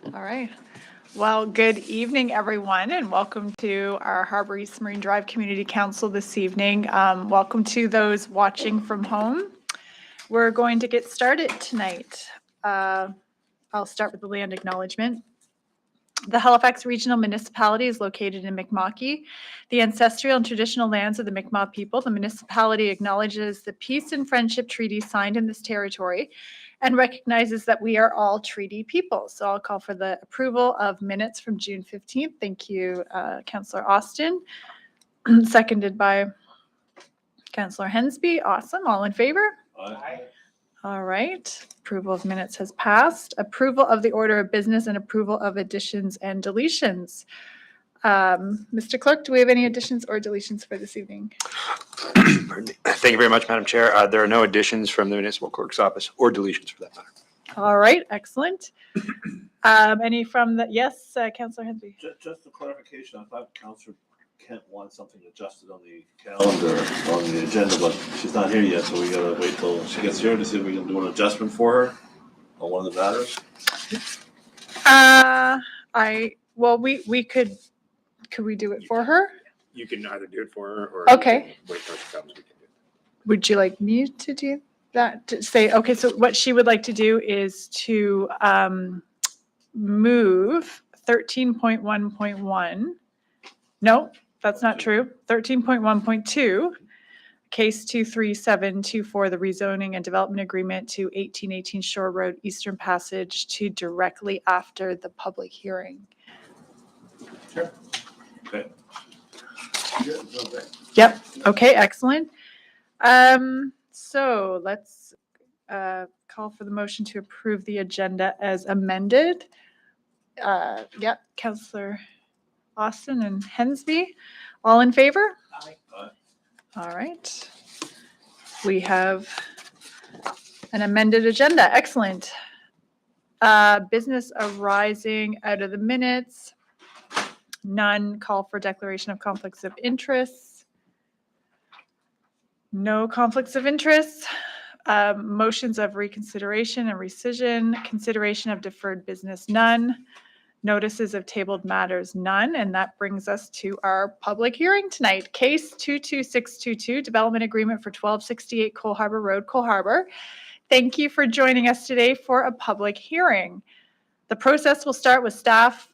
All right. Well, good evening, everyone, and welcome to our Harbour East Marine Drive Community Council this evening. Welcome to those watching from home. We're going to get started tonight. I'll start with the land acknowledgement. The Halifax Regional Municipality is located in Mi'kma'ki, the ancestral and traditional lands of the Mi'kmaq people. The municipality acknowledges the peace and friendship treaties signed in this territory and recognizes that we are all treaty people. So I'll call for the approval of minutes from June 15th. Thank you, Councillor Austin. Seconded by Councillor Hensby. Awesome. All in favor? Aye. All right. Approval of minutes has passed. Approval of the order of business and approval of additions and deletions. Mr. Clerk, do we have any additions or deletions for this evening? Thank you very much, Madam Chair. There are no additions from the Municipal Clerk's Office or deletions for that matter. All right. Excellent. Any from the, yes, Councillor Hensby. Just a clarification, I thought Councillor Kent wanted something adjusted on the calendar, on the agenda, but she's not here yet, so we gotta wait till she gets here to see if we can do an adjustment for her on one of the matters. We could we do it for her? You can either do it for her or Okay. wait till she comes. We can do it. Would you like me to do that? To say, okay, so what she would like to do is to move 13.1.1. No, that's not true. 13.1.2, case 23724, the rezoning and development agreement to 1818 Shore Road, Eastern Passage, to directly after the public hearing. Sure. Okay. Yep. Okay, excellent. So let's call for the motion to approve the agenda as amended. Yep, Councillor Austin and Hensby. All in favor? Aye. All right. We have an amended agenda. Excellent. Business arising out of the minutes. None. Call for declaration of conflicts of interest. No conflicts of interest. Motions of reconsideration and rescission. Consideration of deferred business. None. Notices of tabled matters. None. And that brings us to our public hearing tonight. Case 22622, development agreement for 1268 Cole Harbour Road, Cole Harbour. Thank you for joining us today for a public hearing. The process will start with staff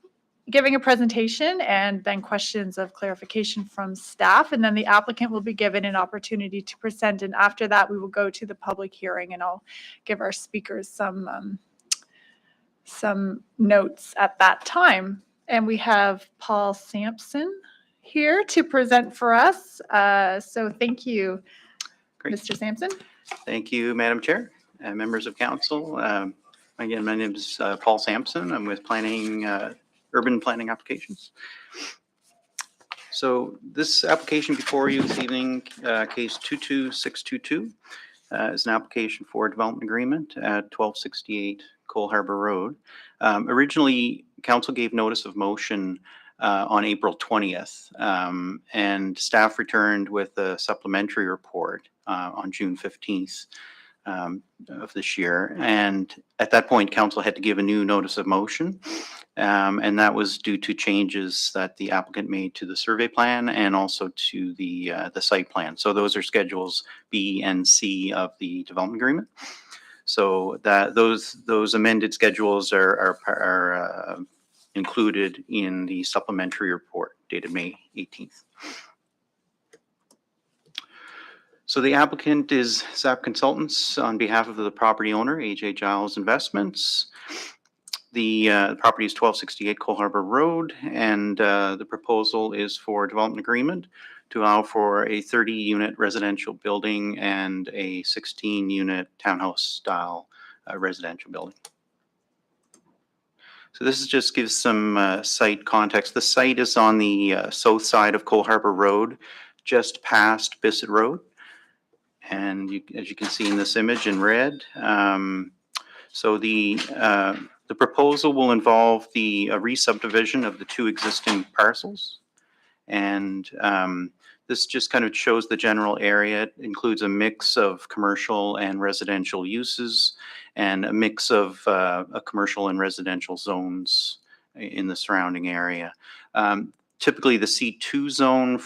giving a presentation and then questions of clarification from staff, and then the applicant will be given an opportunity to present, and after that we will go to the public hearing, and I'll give our speakers some notes at that time. And we have Paul Sampson here to present for us, so thank you. Great. Mr. Sampson. Thank you, Madam Chair, members of council. Again, my name is Paul Sampson. I'm with Urban Planning Applications. So this application before you this evening, case 22622, is an application for a development agreement at 1268 Cole Harbour Road. Originally, council gave notice of motion on April 20th, and staff returned with a supplementary report on June 15th of this year. And at that point, council had to give a new notice of motion. And that was due to changes that the applicant made to the survey plan and also to the site plan. So those are schedules B and C of the development agreement. So that those amended schedules are included in the supplementary report dated May 18th. So the applicant is SAP Consultants on behalf of the property owner, AJ Giles Investments. The property is 1268 Cole Harbour Road, and the proposal is for a development agreement to allow for a 30-unit residential building and a 16-unit townhouse-style residential building. So this just gives some site context. The site is on the south side of Cole Harbour Road, just past Bissett Road. And as you can see in this image in red, so the proposal will involve the re-subdivision of the two existing parcels, and This just kind of shows the general area. It includes a mix of commercial and residential uses and a mix of a commercial and residential zones in the surrounding area. Typically, the C2 zone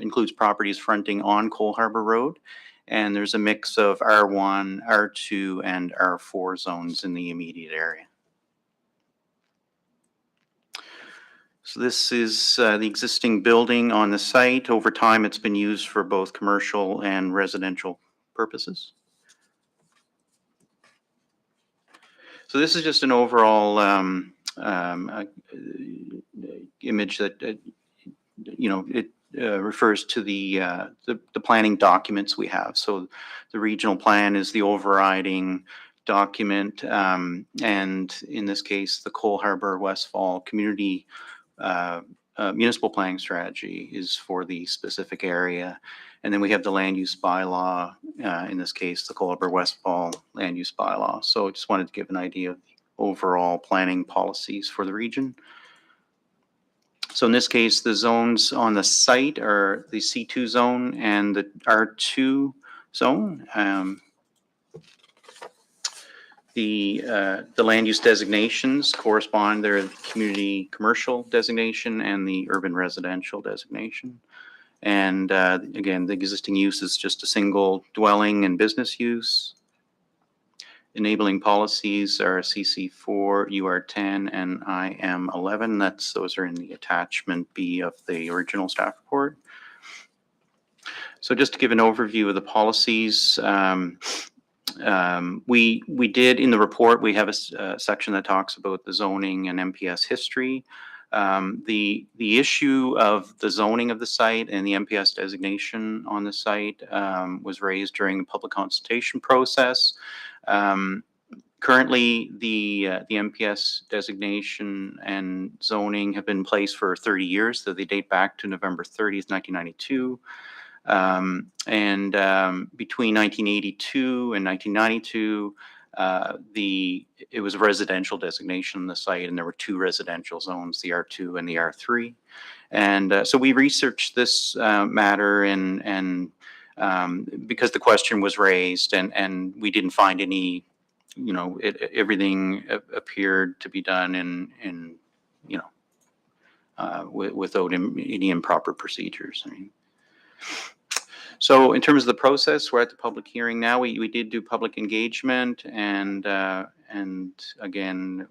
includes properties fronting on Cole Harbour Road, and there's a mix of R1, R2, and R4 zones in the immediate area. So this is the existing building on the site. Over time, it's been used for both commercial and residential purposes. So this is just an overall image that it refers to the planning documents we have. So the regional plan is the overriding document, and in this case, the Cole Harbour Westfall Community Municipal Planning Strategy is for the specific area. And then we have the land use bylaw, in this case, the Cole Harbour Westfall land use bylaw. So I just wanted to give an idea of the overall planning policies for the region. So in this case, the zones on the site are the C2 zone and the R2 zone. The land use designations correspond. They're the community commercial designation and the urban residential designation. And again, the existing use is just a single dwelling and business use. Enabling policies are CC4, UR10, and IM11. Those are in the attachment B of the original staff report. So just to give an overview of the policies, we did in the report, we have a section that talks about the zoning and MPS history. The issue of the zoning of the site and the MPS designation on the site was raised during the public consultation process. Currently, the MPS designation and zoning have been in place for 30 years, so they date back to November 30th, 1992. Between 1982 and 1992, it was a residential designation on the site, and there were two residential zones, the R2 and the R3. And so we researched this matter, and because the question was raised, and we didn't find any, everything appeared to be done in without any improper procedures. So in terms of the process, we're at the public hearing now. We did do public engagement, and again,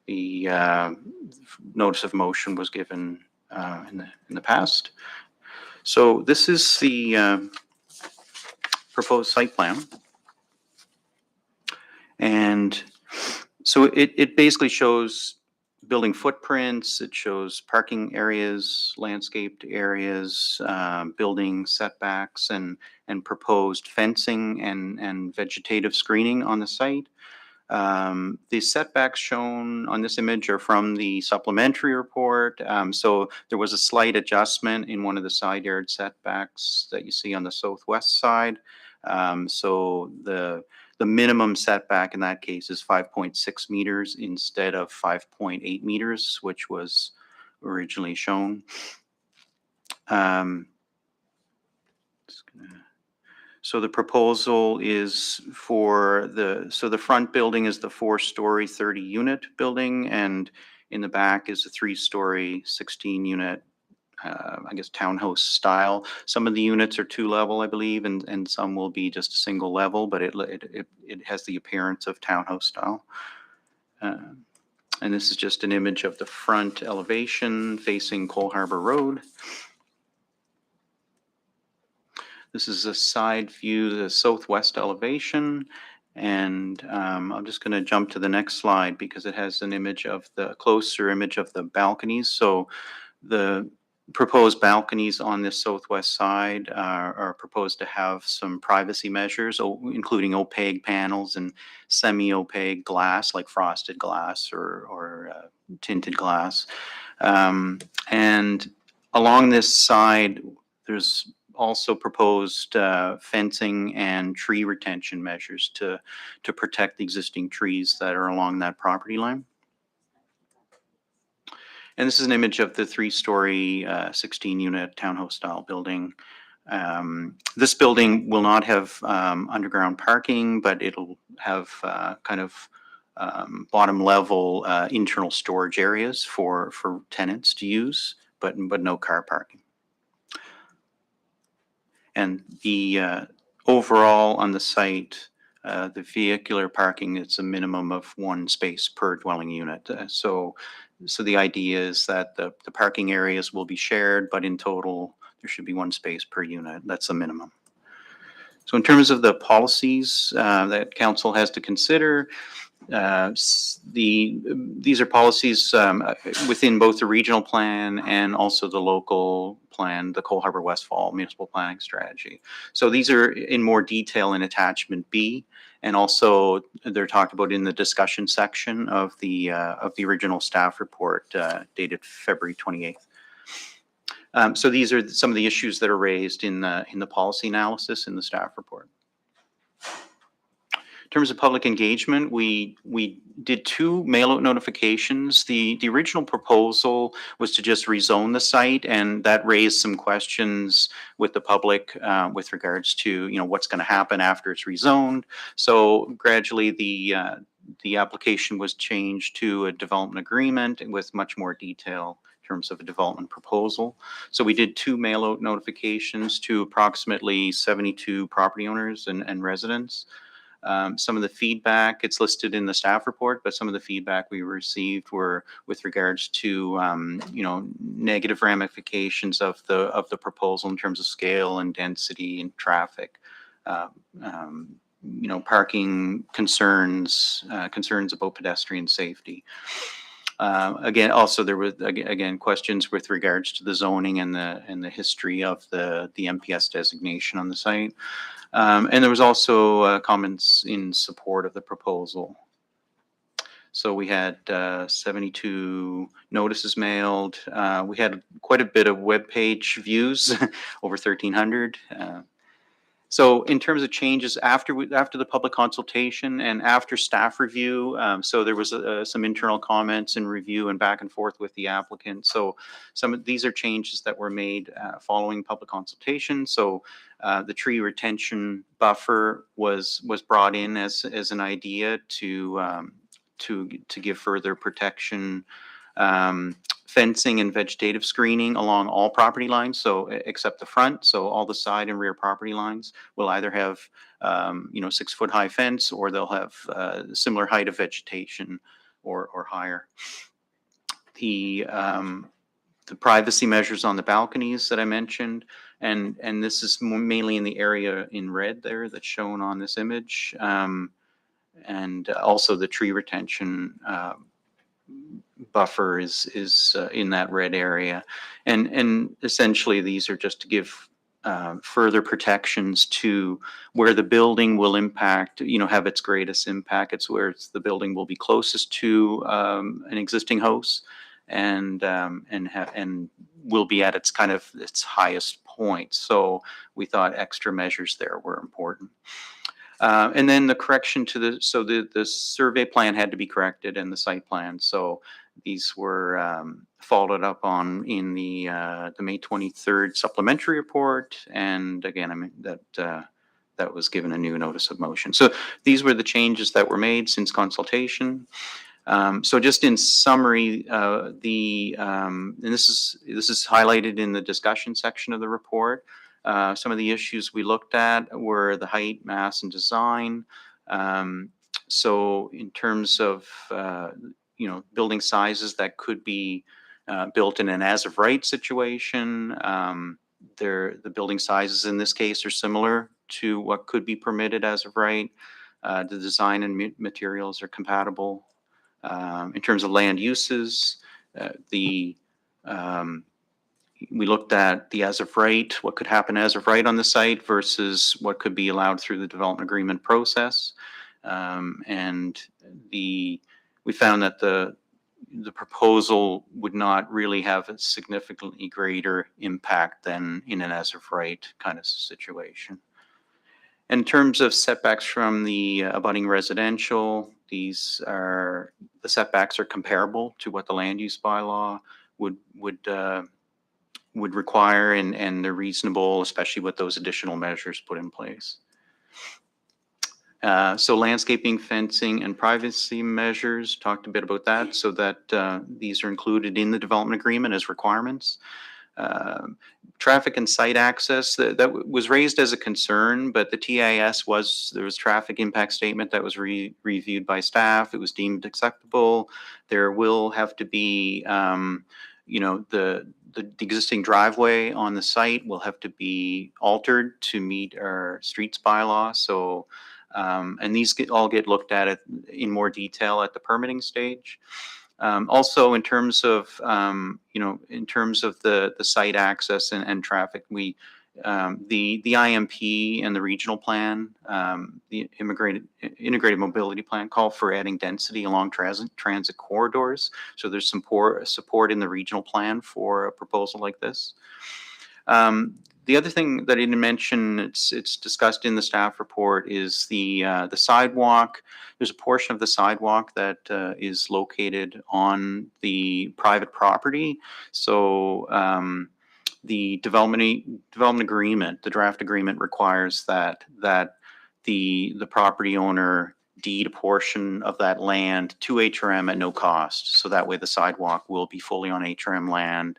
the notice of motion was given in the past. So this is the proposed site plan, and so it basically shows building footprints, it shows parking areas, landscaped areas, building setbacks, and proposed fencing and vegetative screening on the site. The setbacks shown on this image are from the supplementary report. So there was a slight adjustment in one of the side yard setbacks that you see on the southwest side. So the minimum setback in that case is 5.6 meters instead of 5.8 meters, which was originally shown. So the proposal is so the front building is the 4-story 30-unit building, and in the back is a 3-story 16-unit I guess townhouse style. Some of the units are 2-level, I believe, and some will be just a single level, but it has the appearance of townhouse style. And this is just an image of the front elevation facing Cole Harbour Road. This is a side view, the southwest elevation. And I'm just going to jump to the next slide because it has an image of the closer image of the balconies. So the proposed balconies on this southwest side are proposed to have some privacy measures, including opaque panels and semi-opaque glass, like frosted glass or tinted glass. And along this side, there's also proposed fencing and tree retention measures to protect the existing trees that are along that property line. And this is an image of the 3-story, 16-unit townhouse-style building. This building will not have underground parking, but it'll have kind of bottom level internal storage areas for tenants to use, but no car parking. And the overall on the site, the vehicular parking, it's a minimum of 1 space per dwelling unit. So the idea is that the parking areas will be shared, but in total, there should be 1 space per unit. That's the minimum. So in terms of the policies that council has to consider, these are policies within both the regional plan and also the local plan, the Cole Harbour Westfall Municipal Planning Strategy. So these are in more detail in attachment B, and also they're talked about in the discussion section of the original staff report dated February 28th. So these are some of the issues that are raised in the policy analysis in the staff report. In terms of public engagement, we did 2 mail-out notifications. The original proposal was to just rezone the site, and that raised some questions with the public with regards to what's going to happen after it's rezoned. So gradually the application was changed to a development agreement with much more detail in terms of a development proposal. So we did 2 mail-out notifications to approximately 72 property owners and residents. Some of the feedback, it's listed in the staff report, but some of the feedback we received were with regards to negative ramifications of the proposal in terms of scale and density and traffic. Parking concerns, concerns about pedestrian safety. Again, also there were questions with regards to the zoning and the history of the MPS designation on the site. And there was also comments in support of the proposal. So we had 72 notices mailed. We had quite a bit of web page views, over 1,300. So in terms of changes after the public consultation and after staff review, so there was some internal comments and review and back and forth with the applicant. So some of these are changes that were made following public consultation. So the tree retention buffer was brought in as an idea to give further protection. Fencing and vegetative screening along all property lines, so except the front, so all the side and rear property lines will either have 6-foot high fence, or they'll have similar height of vegetation or higher. The privacy measures on the balconies that I mentioned, and this is mainly in the area in red there that's shown on this image, and also the tree retention buffer is in that red area, and essentially these are just to give further protections to where the building will impact, have its greatest impact. It's where the building will be closest to an existing house, and will be at its highest point. So we thought extra measures there were important. And then the correction to the survey plan had to be corrected, and the site plan. So these were followed up on in the May 23rd supplementary report, and again, that was given a new notice of motion. So these were the changes that were made since consultation. So just in summary, and this is highlighted in the discussion section of the report. Some of the issues we looked at were the height, mass, and design. So in terms of building sizes that could be built in an as-of-right situation, the building sizes in this case are similar to what could be permitted as of right. The design and materials are compatible. In terms of land uses, we looked at the as of right, what could happen as of right on the site versus what could be allowed through the development agreement process. And we found that the proposal would not really have a significantly greater impact than in an as of right kind of situation. In terms of setbacks from the abutting residential, the setbacks are comparable to what the land use bylaw would require, and they're reasonable, especially with those additional measures put in place. So landscaping, fencing, and privacy measures, talked a bit about that, so that these are included in the development agreement as requirements. Traffic and site access, that was raised as a concern, but the TIS there was traffic impact statement that was reviewed by staff. It was deemed acceptable. There will have to be, the existing driveway on the site will have to be altered to meet our streets bylaw. So, and these all get looked at in more detail at the permitting stage. Also, in terms of the site access and traffic, the IMP and the regional plan, the integrated mobility plan, call for adding density along transit corridors. So there's some support in the regional plan for a proposal like this. The other thing that I didn't mention, it's discussed in the staff report, is the sidewalk. There's a portion of the sidewalk that is located on the private property. So the development agreement, the draft agreement, requires that the property owner deed a portion of that land to HRM at no cost. So that way the sidewalk will be fully on HRM land.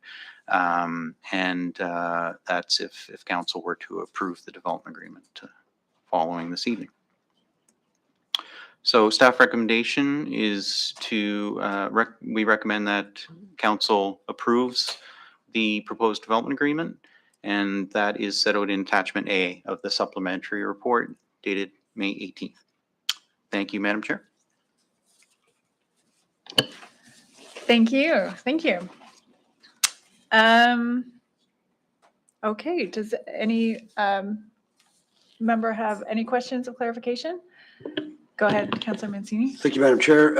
That's if council were to approve the development agreement following this evening. So staff recommendation is we recommend that council approves the proposed development agreement, and that is set out in attachment A of the supplementary report dated May 18th. Thank you, Madam Chair. Thank you. Thank you. Okay, does any member have any questions of clarification? Go ahead, Councillor Mancini. Thank you, Madam Chair.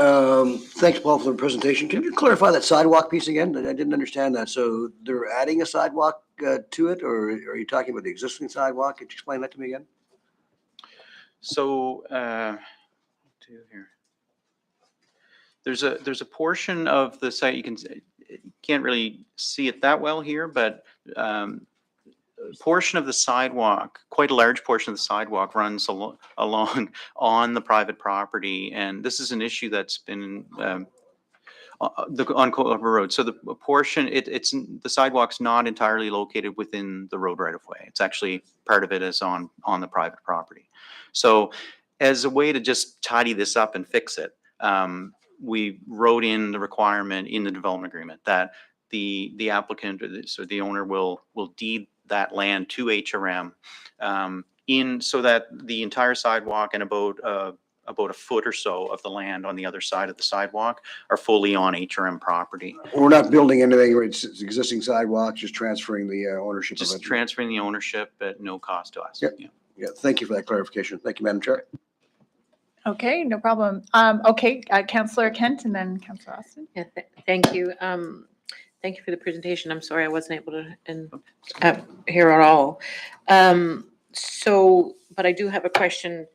Thanks, Paul, for the presentation. Can you clarify that sidewalk piece again? I didn't understand that. So they're adding a sidewalk to it, or are you talking about the existing sidewalk? Could you explain that to me again? So there's a portion of the site, you can't really see it that well here, but a portion of the sidewalk, quite a large portion of the sidewalk, runs along on the private property, and this is an issue that's been on Harbour Road. So the portion, the sidewalk's not entirely located within the road right of way. It's actually part of it is on the private property. So as a way to just tidy this up and fix it, we wrote in the requirement in the development agreement that the applicant, so the owner, will deed that land to HRM so that the entire sidewalk and about a foot or so of the land on the other side of the sidewalk are fully on HRM property. We're not building anything, it's existing sidewalk, just transferring the ownership of it. Just transferring the ownership at no cost to us. Yep. Yeah, thank you for that clarification. Thank you, Madam Chair. Okay, no problem. Okay, Councillor Kent and then Councillor Austin. Yeah, thank you. Thank you for the presentation. I'm sorry I wasn't able to hear it all. But I do have a question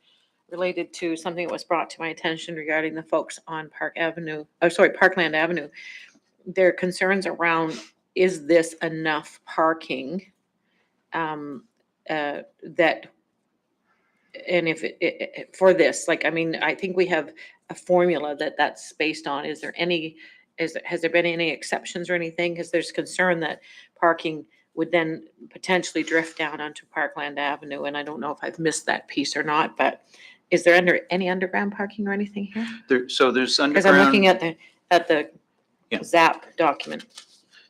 related to something that was brought to my attention regarding the folks on Parkland Avenue. Their concerns around, is this enough parking and if for this, like, I mean, I think we have a formula that's based on. Has there been any exceptions or anything? Because there's concern that parking would then potentially drift down onto Parkland Avenue, and I don't know if I've missed that piece or not, but is there any underground parking or anything here? There's underground. Because I'm looking at the Yeah. ZAP document.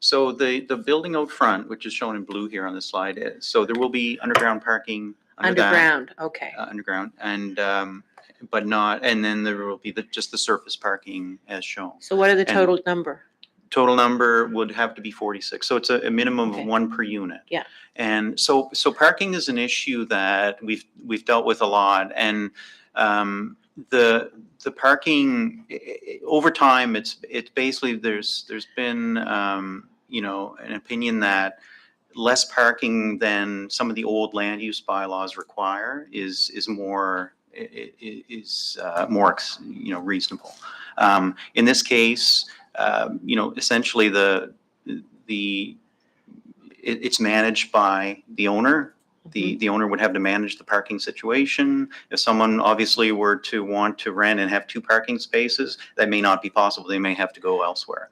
So the building out front, which is shown in blue here on the slide, so there will be underground parking under that. Underground, okay. Underground, and but not, and then there will be just the surface parking as shown. So what are the total number? Total number would have to be 46. So it's a minimum Okay. of one per unit. Yeah. And so parking is an issue that we've dealt with a lot, and the parking over time, it's basically there's been an opinion that less parking than some of the old land use bylaws require is more reasonable. In this case, essentially it's managed by the owner. The owner would have to manage the parking situation. If someone obviously were to want to rent and have 2 parking spaces, that may not be possible. They may have to go elsewhere.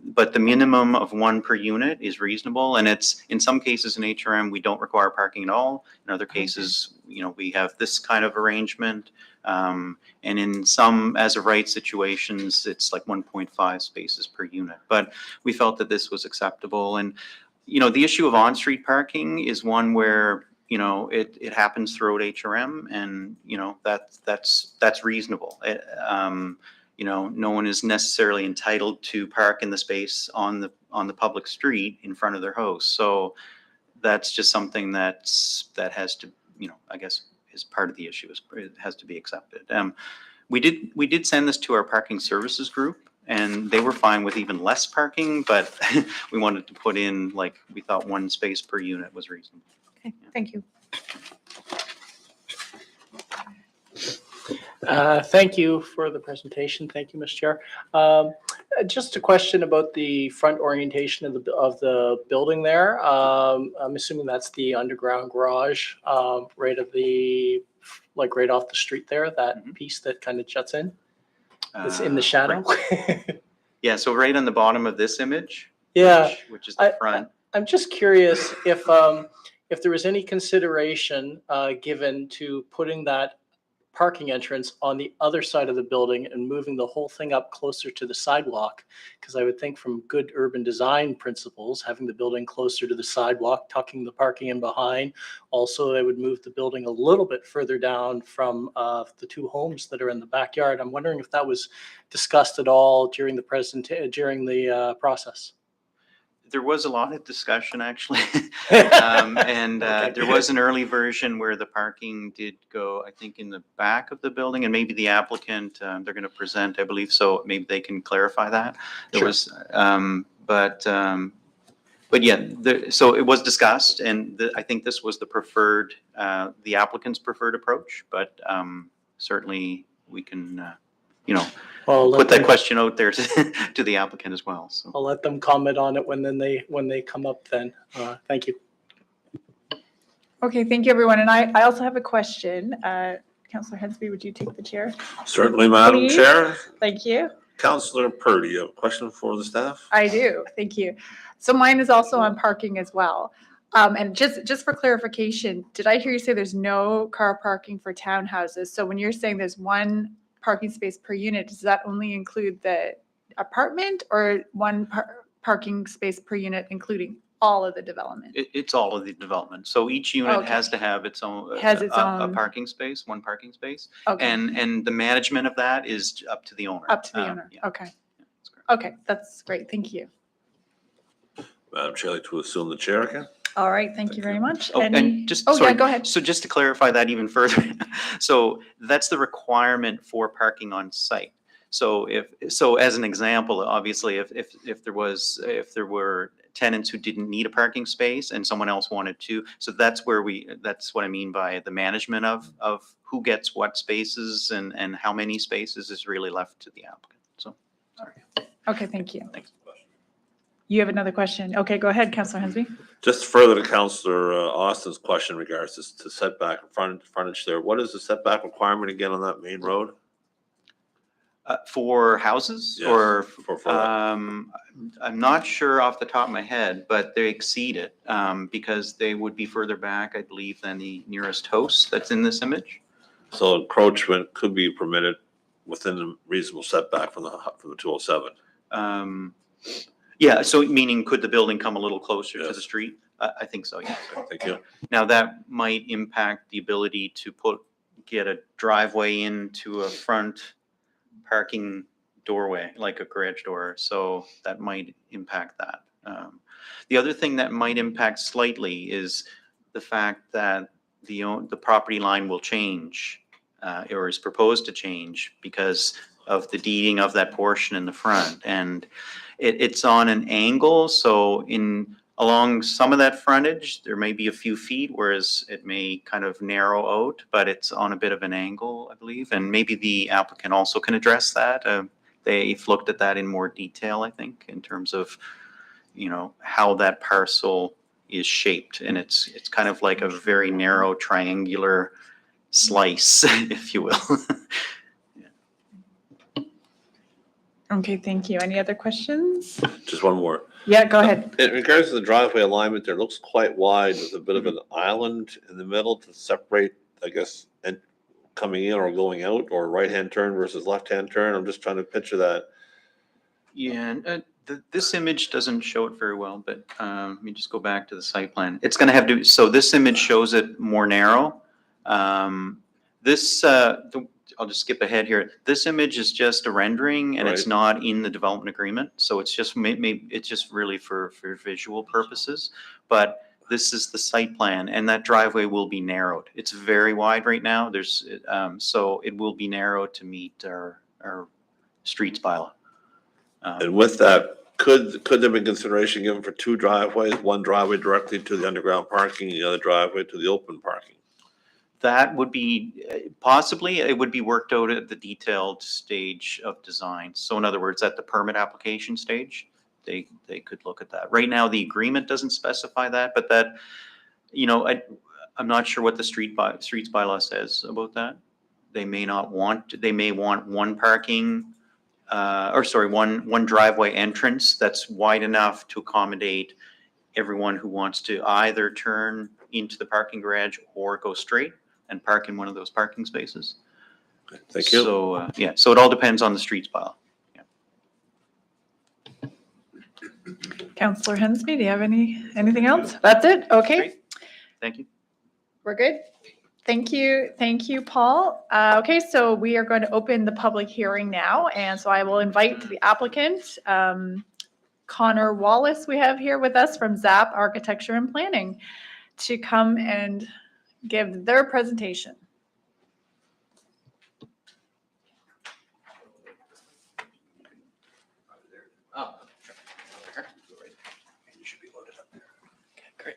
But the minimum of 1 per unit is reasonable, and it's, in some cases in HRM, we don't require parking at all. In other cases, we have this kind of arrangement. And in some as of right situations, it's like 1.5 spaces per unit. But we felt that this was acceptable. And, the issue of on-street parking is one where, it happens throughout HRM, and, that's reasonable. No one is necessarily entitled to park in the space on the public street in front of their house. So that's just something that has to, I guess, is part of the issue. It has to be accepted. We did send this to our parking services group, and they were fine with even less parking, but we wanted to put in, like, we thought 1 space per unit was reasonable. Okay, thank you. Thank you for the presentation. Thank you, Ms. Chair. Just a question about the front orientation of the building there. I'm assuming that's the underground garage, right off the street there, that piece that kind of juts in. It's in the shadow. Yeah, so right on the bottom of this image. Yeah. Which is the front. I'm just curious if there was any consideration given to putting that parking entrance on the other side of the building and moving the whole thing up closer to the sidewalk, because I would think from good urban design principles, having the building closer to the sidewalk, tucking the parking in behind. Also, I would move the building a little bit further down from the 2 homes that are in the backyard. I'm wondering if that was discussed at all during the process. There was a lot of discussion, actually. And Okay. there was an early version where the parking did go, I think, in the back of the building, and maybe the applicant, they're going to present, I believe, so maybe they can clarify that. There Sure. was, but yeah, so it was discussed, and I think this was the applicant's preferred approach, but certainly we can, put that question out there to the applicant as well. So I'll let them comment on it when they come up then. Thank you. Okay, thank you, everyone. And I also have a question. Councillor Hensby, would you take the chair? Certainly, Madam Please. Chair. Thank you. Councillor Purdy, you have a question for the staff? I do. Thank you. So mine is also on parking as well. And just for clarification, did I hear you say there's no car parking for townhouses? So when you're saying there's 1 parking space per unit, does that only include the apartment, or 1 parking space per unit including all of the development? it's all of the development. So each unit Okay. has to have its own, Has its a own- parking space, 1 parking space. Okay. And the management of that is up to the owner. Up to the owner. Yeah. Okay. That's correct. Okay, that's great. Thank you. Madam Chair, I'd like to assume the chair again. All right, thank you very much. Oh, Any- and just, Oh, yeah, sorry. go ahead. So just to clarify that even further, so that's the requirement for parking on site. So as an example, obviously, if there were tenants who didn't need a parking space and someone else wanted to, so that's what I mean by the management of who gets what spaces and how many spaces is really left to the applicant. So, sorry. Okay, thank you. Thanks. You have another question? Okay, go ahead, Councillor Hensby. Just further to Councillor Austin's question in regards to setback and frontage there, what is the setback requirement again on that main road? For houses Yes, or for I'm not sure off the top of my head, but they exceed it because they would be further back, I believe, than the nearest house that's in this image. So encroachment could be permitted within a reasonable setback from the 207. Yeah, so meaning could the building come a little closer to the Yes. street? I think so, yes. Thank you. Now, that might impact the ability to get a driveway into a front parking doorway, like a garage door. So that might impact that. The other thing that might impact slightly is the fact that the property line will change or is proposed to change because of the deeding of that portion in the front. And it's on an angle, so along some of that frontage, there may be a few feet, whereas it may kind of narrow out, but it's on a bit of an angle, I believe. And maybe the applicant also can address that. They've looked at that in more detail, I think, in terms of, how that parcel is shaped. And it's kind of like a very narrow triangular slice, if you will. Okay, thank you. Any other questions? Just one more. Yeah, go ahead. In regards to the driveway alignment, there looks quite wide with a bit of an island in the middle to separate, I guess, and coming in or going out, or right-hand turn versus left-hand turn. I'm just trying to picture that. Yeah, and this image doesn't show it very well, but let me just go back to the site plan. It's going to have to, so this image shows it more narrow. I'll just skip ahead here. This image is just a rendering and it's Right. not in the development agreement. So it's just maybe it's just really for visual purposes. But this is the site plan and that driveway will be narrowed. It's very wide right now. So it will be narrowed to meet our streets bylaw. And with that, could there be consideration given for two driveways, one driveway directly to the underground parking, the other driveway to the open parking? That would be possibly, it would be worked out at the detailed stage of design. So in other words, at the permit application stage, they could look at that. Right now, the agreement doesn't specify that, but that, I'm not sure what the streets bylaw says about that. They may want one parking, one driveway entrance that's wide enough to accommodate everyone who wants to either turn into the parking garage or go straight and park in one of those parking spaces. Thank you. So, so it all depends on the streets bylaw. Councillor Hensby, do you have anything else? That's it? Okay, Great. Thank you. we're good. Thank you, Paul. Okay, so we are going to open the public hearing now, and so I will invite the applicant, Connor Wallace, we have here with us from ZAP Architecture and Planning, to come and give their presentation. Oh, sure. You should be loaded up there. Great.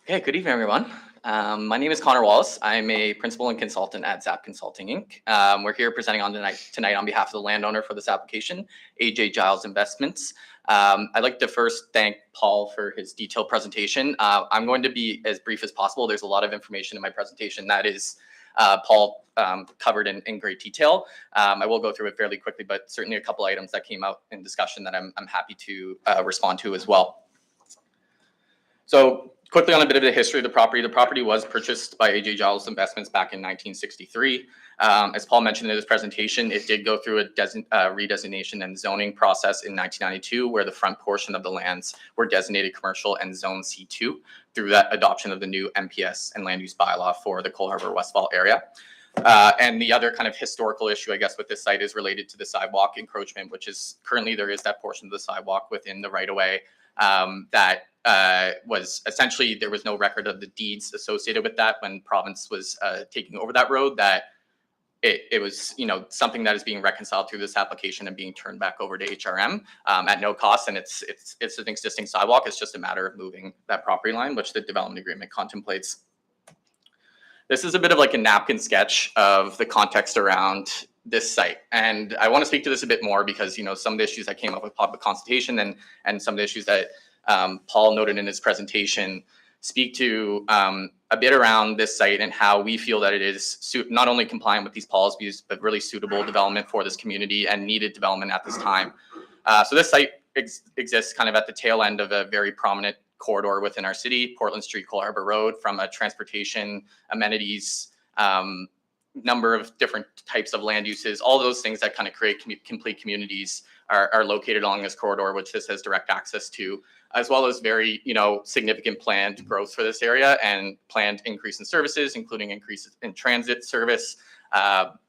Okay, good evening, everyone. My name is Connor Wallace. I'm a principal and consultant at ZAP Consulting Inc. We're here presenting on tonight on behalf of the landowner for this application, AJ Giles Investments. I'd like to first thank Paul for his detailed presentation. I'm going to be as brief as possible. There's a lot of information in my presentation that is Paul covered in great detail. I will go through it fairly quickly, but certainly a couple items that came out in discussion that I'm happy to respond to as well. So quickly on a bit of the history of the property was purchased by AJ Giles Investments back in 1963. As Paul mentioned in his presentation, it did go through a redesignation and zoning process in 1992, where the front portion of the lands were designated commercial and zone C2 through that adoption of the new MPS and land use bylaw for the Cole Harbour Westfall area. And the other kind of historical issue, I guess, with this site is related to the sidewalk encroachment, which is currently there is that portion of the sidewalk within the right of way that was essentially, there was no record of the deeds associated with that when province was taking over that road, that it was, something that is being reconciled through this application and being turned back over to HRM at no cost. And it's an existing sidewalk. It's just a matter of moving that property line, which the development agreement contemplates. This is a bit of like a napkin sketch of the context around this site. And I want to speak to this a bit more because, some of the issues that came up with public consultation and some of the issues that Paul noted in his presentation speak to a bit around this site and how we feel that it is not only compliant with these policies, but really suitable development for this community and needed development at this time. So this site exists kind of at the tail end of a very prominent corridor within our city, Portland Street, Cole Harbour Road, from a transportation, amenities, number of different types of land uses, all those things that kind of create complete communities are located along this corridor, which this has direct access to, as well as very, significant planned growth for this area and planned increase in services, including increases in transit service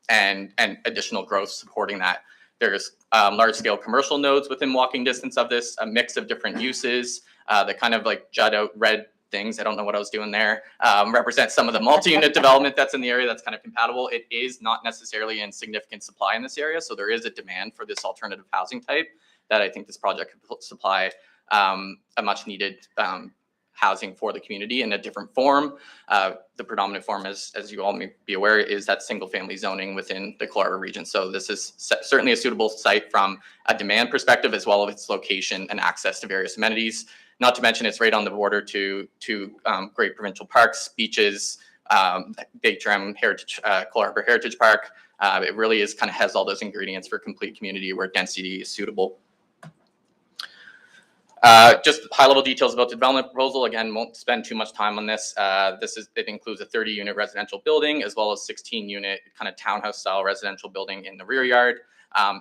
and additional growth supporting that. There's large scale commercial nodes within walking distance of this, a mix of different uses that kind of like jut out red things. I don't know what I was doing there. Represent some of the multi-unit development that's in the area that's kind of compatible. It is not necessarily in significant supply in this area. So there is a demand for this alternative housing type that I think this project could supply a much needed housing for the community in a different form. The predominant form, as you all may be aware, is that single family zoning within the Cole Harbour region. So this is certainly a suitable site from a demand perspective, as well as its location and access to various amenities. Not to mention it's right on the border to great provincial parks, beaches, Daytram Heritage, Cole Harbour Heritage Park. It really is kind of has all those ingredients for complete community where density is suitable. Just high-level details about the development proposal. Again, won't spend too much time on this. It includes a 30-unit residential building as well as 16-unit kind of townhouse-style residential building in the rear yard.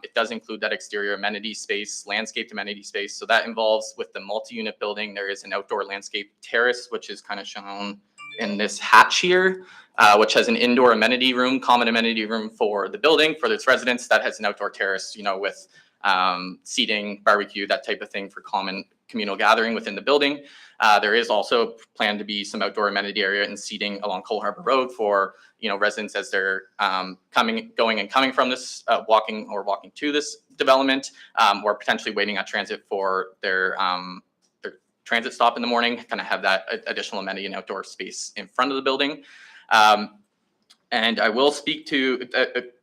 It does include that exterior amenity space, landscaped amenity space. So that involves with the multi-unit building, there is an outdoor landscape terrace, which is kind of shown in this hatch here, which has an indoor amenity room, common amenity room for the building, for its residents. That has an outdoor terrace, with seating, barbecue, that type of thing for common communal gathering within the building. There is also planned to be some outdoor amenity area and seating along Cole Harbour Road for residents as they're going and coming from this, walking to this development, or potentially waiting on transit for their transit stop in the morning. Kind of have that additional amenity and outdoor space in front of the building. And I will speak to,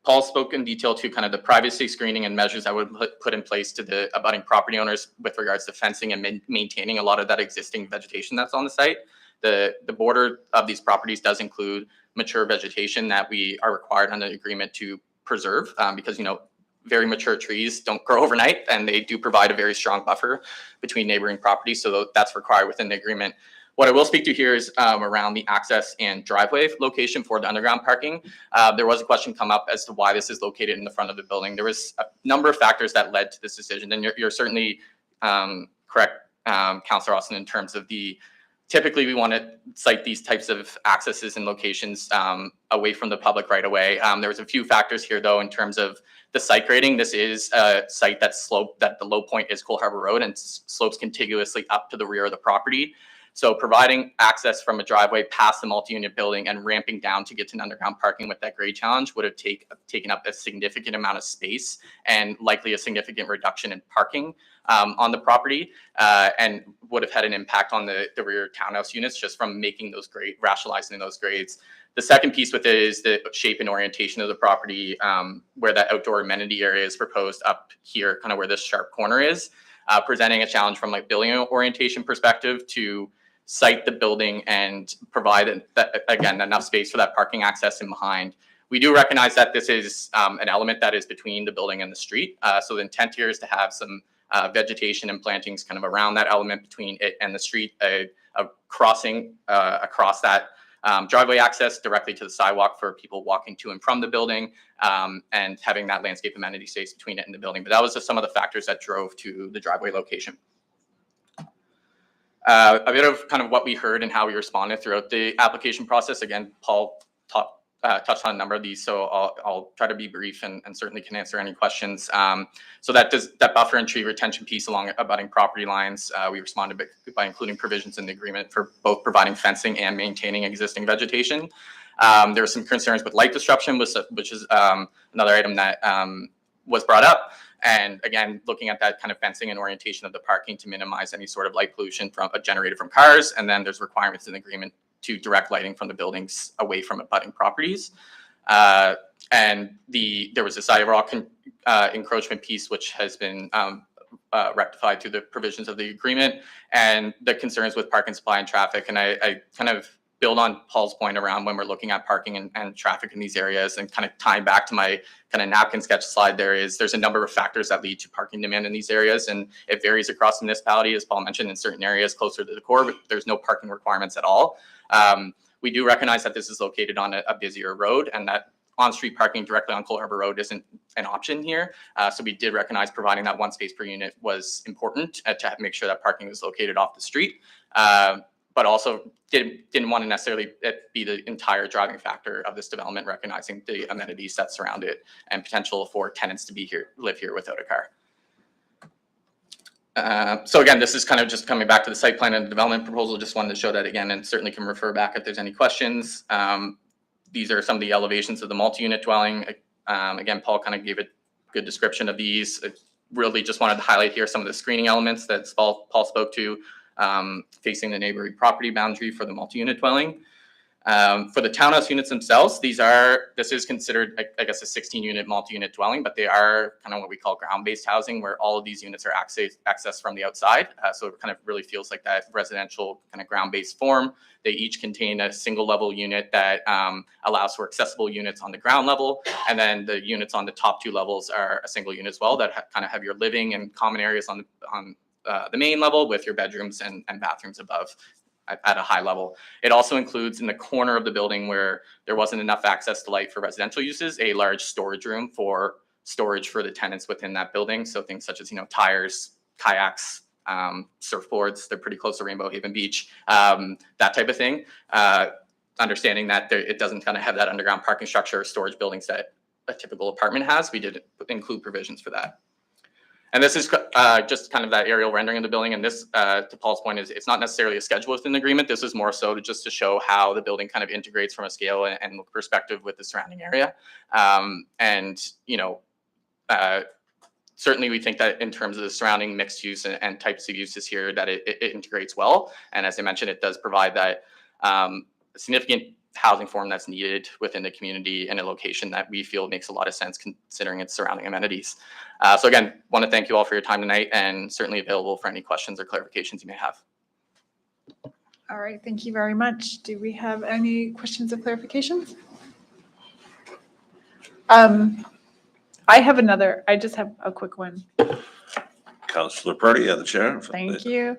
Paul spoke in detail to kind of the privacy screening and measures that would put in place to the abutting property owners with regards to fencing and maintaining a lot of that existing vegetation that's on the site. The border of these properties does include mature vegetation that we are required under the agreement to preserve, because, very mature trees don't grow overnight, and they do provide a very strong buffer between neighboring properties. So that's required within the agreement. What I will speak to here is around the access and driveway location for the underground parking. There was a question come up as to why this is located in the front of the building. There was a number of factors that led to this decision, and you're certainly correct, Councillor Austin, in terms of typically we want to cite these types of accesses and locations away from the public right away. There was a few factors here, though, in terms of the site grading. This is a site that the low point is Cole Harbour Road and slopes contiguously up to the rear of the property. So providing access from a driveway past the multi-unit building and ramping down to get to an underground parking with that grade challenge would have taken up a significant amount of space and likely a significant reduction in parking on the property, and would have had an impact on the rear townhouse units just from making those rationalizing those grades. The second piece with it is the shape and orientation of the property, where that outdoor amenity area is proposed up here, kind of where this sharp corner is, presenting a challenge from like building orientation perspective to site the building and provide, again, enough space for that parking access in behind. We do recognize that this is an element that is between the building and the street. So the intent here is to have some vegetation and plantings kind of around that element between it and the street, a crossing across that driveway access directly to the sidewalk for people walking to and from the building, and having that landscape amenity space between it and the building. But that was just some of the factors that drove to the driveway location. A bit of kind of what we heard and how we responded throughout the application process. Again, Paul touched on a number of these, so I'll try to be brief and certainly can answer any questions. So that buffer and tree retention piece along abutting property lines, we responded by including provisions in the agreement for both providing fencing and maintaining existing vegetation. There were some concerns with light disruption, which is another item that was brought up. And again, looking at that kind of fencing and orientation of the parking to minimize any sort of light pollution generated from cars. And then there's requirements in the agreement to direct lighting from the buildings away from abutting properties. And there was a sidewalk encroachment piece, which has been rectified through the provisions of the agreement, and the concerns with parking supply and traffic. And I kind of build on Paul's point around when we're looking at parking and traffic in these areas, and kind of tying back to my kind of napkin sketch slide, there's a number of factors that lead to parking demand in these areas, and it varies across the municipality, as Paul mentioned, in certain areas closer to the core, but there's no parking requirements at all. We do recognize that this is located on a busier road, and that on-street parking directly on Cole Harbour Road isn't an option here. So we did recognize providing that one space per unit was important to make sure that parking was located off the street. But also didn't want to necessarily be the entire driving factor of this development, recognizing the amenities that surround it and potential for tenants to live here without a car. So again, this is kind of just coming back to the site plan and the development proposal. Just wanted to show that again, and certainly can refer back if there's any questions. These are some of the elevations of the multi-unit dwelling. Again, Paul kind of gave a good description of these. I really just wanted to highlight here some of the screening elements that Paul spoke to. facing the neighboring property boundary for the multi-unit dwelling. For the townhouse units themselves, this is considered, I guess, a 16-unit multi-unit dwelling, but they are kind of what we call ground-based housing, where all of these units are accessed from the outside. So it kind of really feels like that residential kind of ground-based form. They each contain a single-level unit that allows for accessible units on the ground level, and then the units on the top 2 levels are a single unit as well that kind of have your living and common areas on the main level with your bedrooms and bathrooms above at a high level. It also includes in the corner of the building where there wasn't enough access to light for residential uses, a large storage room for storage for the tenants within that building. So things such as, tires, kayaks, surfboards, they're pretty close to Rainbow Haven Beach, that type of thing. Understanding that it doesn't kind of have that underground parking structure or storage buildings that a typical apartment has, we did include provisions for that. And this is just kind of that aerial rendering of the building. And this, to Paul's point, is it's not necessarily a schedule within the agreement. This is more so just to show how the building kind of integrates from a scale and perspective with the surrounding area. Certainly we think that in terms of the surrounding mixed use and types of uses here, that it integrates well. And as I mentioned, it does provide that significant housing form that's needed within the community in a location that we feel makes a lot of sense considering its surrounding amenities. So again, want to thank you all for your time tonight, and certainly available for any questions or clarifications you may have. All right, thank you very much. Do we have any questions or clarifications? I just have a quick one. Councillor Purdy, the chair. Thank you.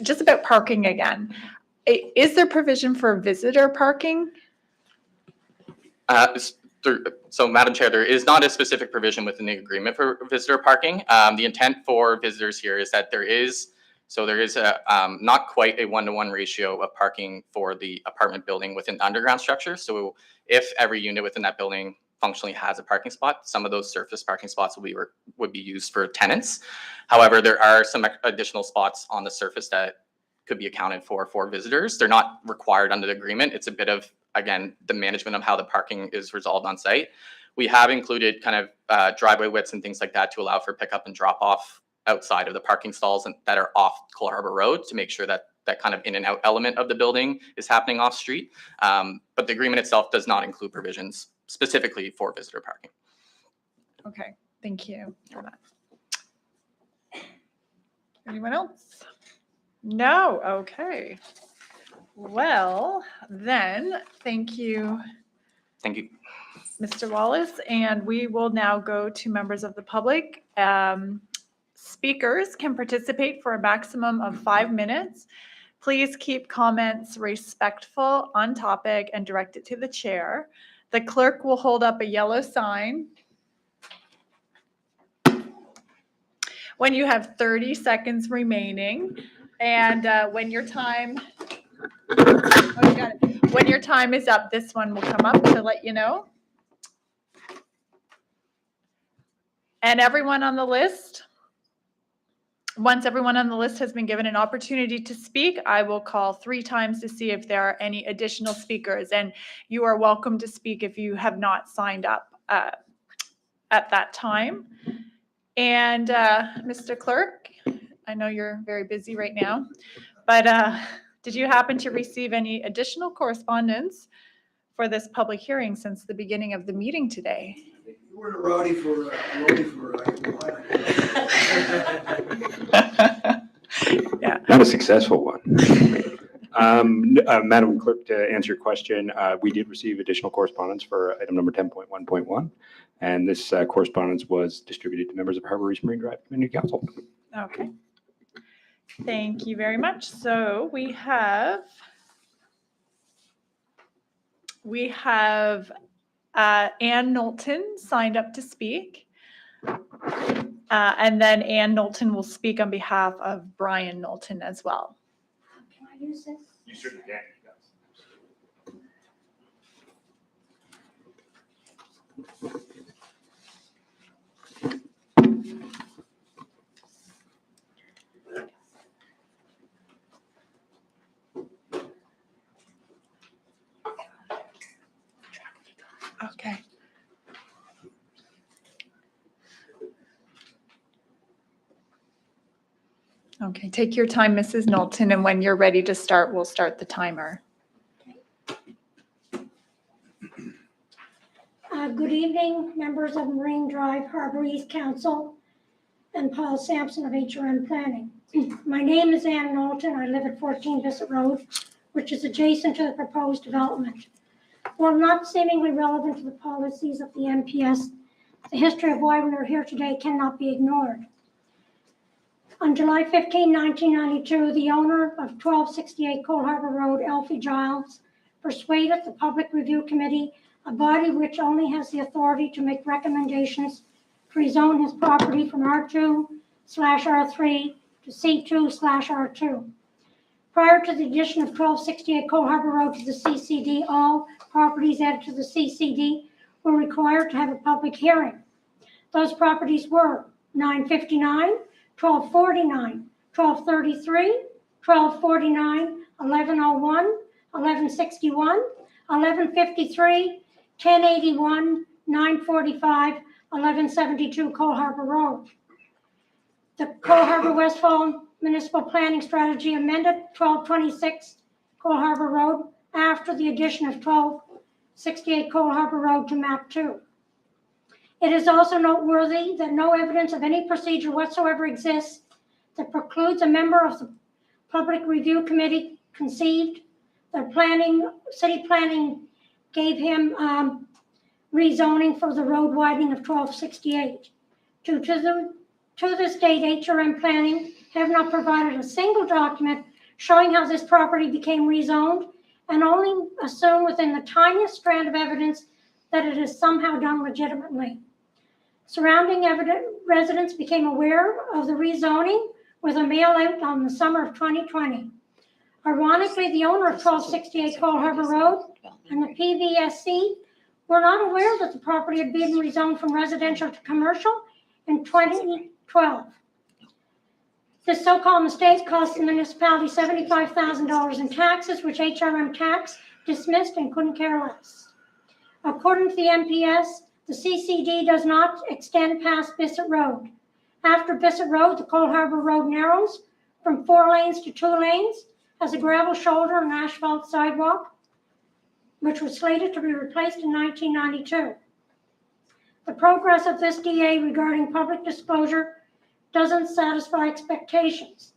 Just about parking again. Is there provision for visitor parking? So, Madam Chair, there is not a specific provision within the agreement for visitor parking. The intent for visitors here is that there is a not quite a 1-to-1 ratio of parking for the apartment building within the underground structure. So if every unit within that building functionally has a parking spot, some of those surface parking spots would be used for tenants. However, there are some additional spots on the surface that could be accounted for visitors. They're not required under the agreement. It's a bit of, again, the management of how the parking is resolved on site. We have included kind of driveway widths and things like that to allow for pickup and drop off outside of the parking stalls that are off Cole Harbour Road to make sure that that kind of in and out element of the building is happening off street. But the agreement itself does not include provisions specifically for visitor parking. Okay, thank you for that. Anyone else? No, okay. Well, then, thank you, Thank you. Mr. Wallace, and we will now go to members of the public. Speakers can participate for a maximum of 5 minutes. Please keep comments respectful, on topic, and direct it to the chair. The clerk will hold up a yellow sign when you have 30 seconds remaining. And when your time is up, this one will come up to let you know. And everyone on the list, once everyone on the list has been given an opportunity to speak, I will call 3 times to see if there are any additional speakers. And you are welcome to speak if you have not signed up at that time. And Mr. Clerk, I know you're very busy right now, but did you happen to receive any additional correspondence for this public hearing since the beginning of the meeting today? You weren't rowdy for Yeah. Not a successful one. Madam Clerk, to answer your question, we did receive additional correspondence for item number 10.1.1, and this correspondence was distributed to members of Harbour East Marine Drive Community Council. Okay. Thank you very much. So we have Ann Knowlton signed up to speak. And then Ann Knowlton will speak on behalf of Brian Knowlton as well. Can I use this? You certainly can. Okay. Okay, take your time, Mrs. Knowlton, and when you're ready to start, we'll start the timer. Good evening, members of Marine Drive Harbor East Council and Paul Sampson of HRM Planning. My name is Ann Knowlton. I live at 14 Bissett Road, which is adjacent to the proposed development. While not seemingly relevant to the policies of the MPS, the history of why we are here today cannot be ignored. On July 15, 1992, the owner of 1268 Cole Harbour Road, Elfie Giles, persuaded the Public Review Committee, a body which only has the authority to make recommendations, to rezone his property from R2/R3 to C2/R2. Prior to the addition of 1268 Cole Harbour Road to the CCD, all properties added to the CCD were required to have a public hearing. Those properties were 959, 1249, 1233, 1249, 1101, 1161, 1153, 1081, 945, 1172 Cole Harbour Road. The Cole Harbour Westfall Municipal Planning Strategy amended 1226 Cole Harbour Road after the addition of 1268 Cole Harbour Road to map 2. It is also noteworthy that no evidence of any procedure whatsoever exists that precludes a member of the Public Review Committee conceived that city planning gave him rezoning for the road widening of 1268. To this date, HRM Planning have not provided a single document showing how this property became rezoned, and only assume within the tiniest strand of evidence that it is somehow done legitimately. Surrounding residents became aware of the rezoning with a mail out on the summer of 2020. Ironically, the owner of 1268 Cole Harbour Road and the PVSC were not aware that the property had been rezoned from residential to commercial in 2012. This so-called mistake cost the municipality $75,000 in taxes, which HRM Tax dismissed and couldn't care less. According to the MPS, the CCD does not extend past Bissett Road. After Bissett Road, the Cole Harbour Road narrows from 4 lanes to 2 lanes, has a gravel shoulder and asphalt sidewalk, which was slated to be replaced in 1992. The progress of this DA regarding public disclosure doesn't satisfy expectations.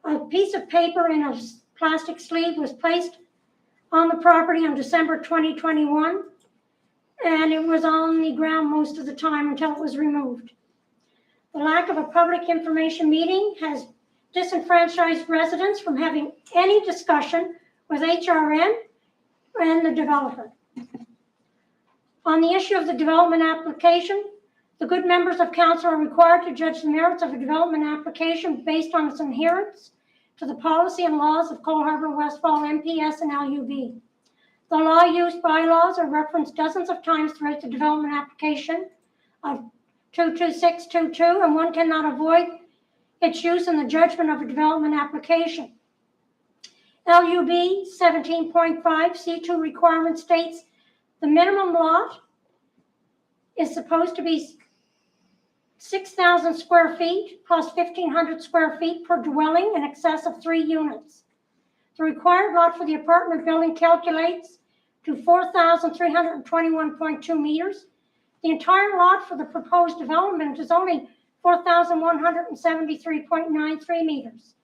A piece of paper in a plastic sleeve was placed on the property on December 2021, and it was on the ground most of the time until it was removed. The lack of a public information meeting has disenfranchised residents from having any discussion with HRM and the developer. On the issue of the development application, the good members of council are required to judge the merits of a development application based on its adherence to the policy and laws of Cole Harbour, Westfall, MPS, and LUB. The law use bylaws are referenced dozens of times throughout the development application of 22622, and one cannot avoid its use in the judgment of a development application. LUB 17.5 C2 requirement states the minimum lot is supposed to be 6,000 square feet plus 1,500 square feet per dwelling in excess of 3 units. The required lot for the apartment building calculates to 4,321.2 meters. The entire lot for the proposed development is only 4,173.93 meters.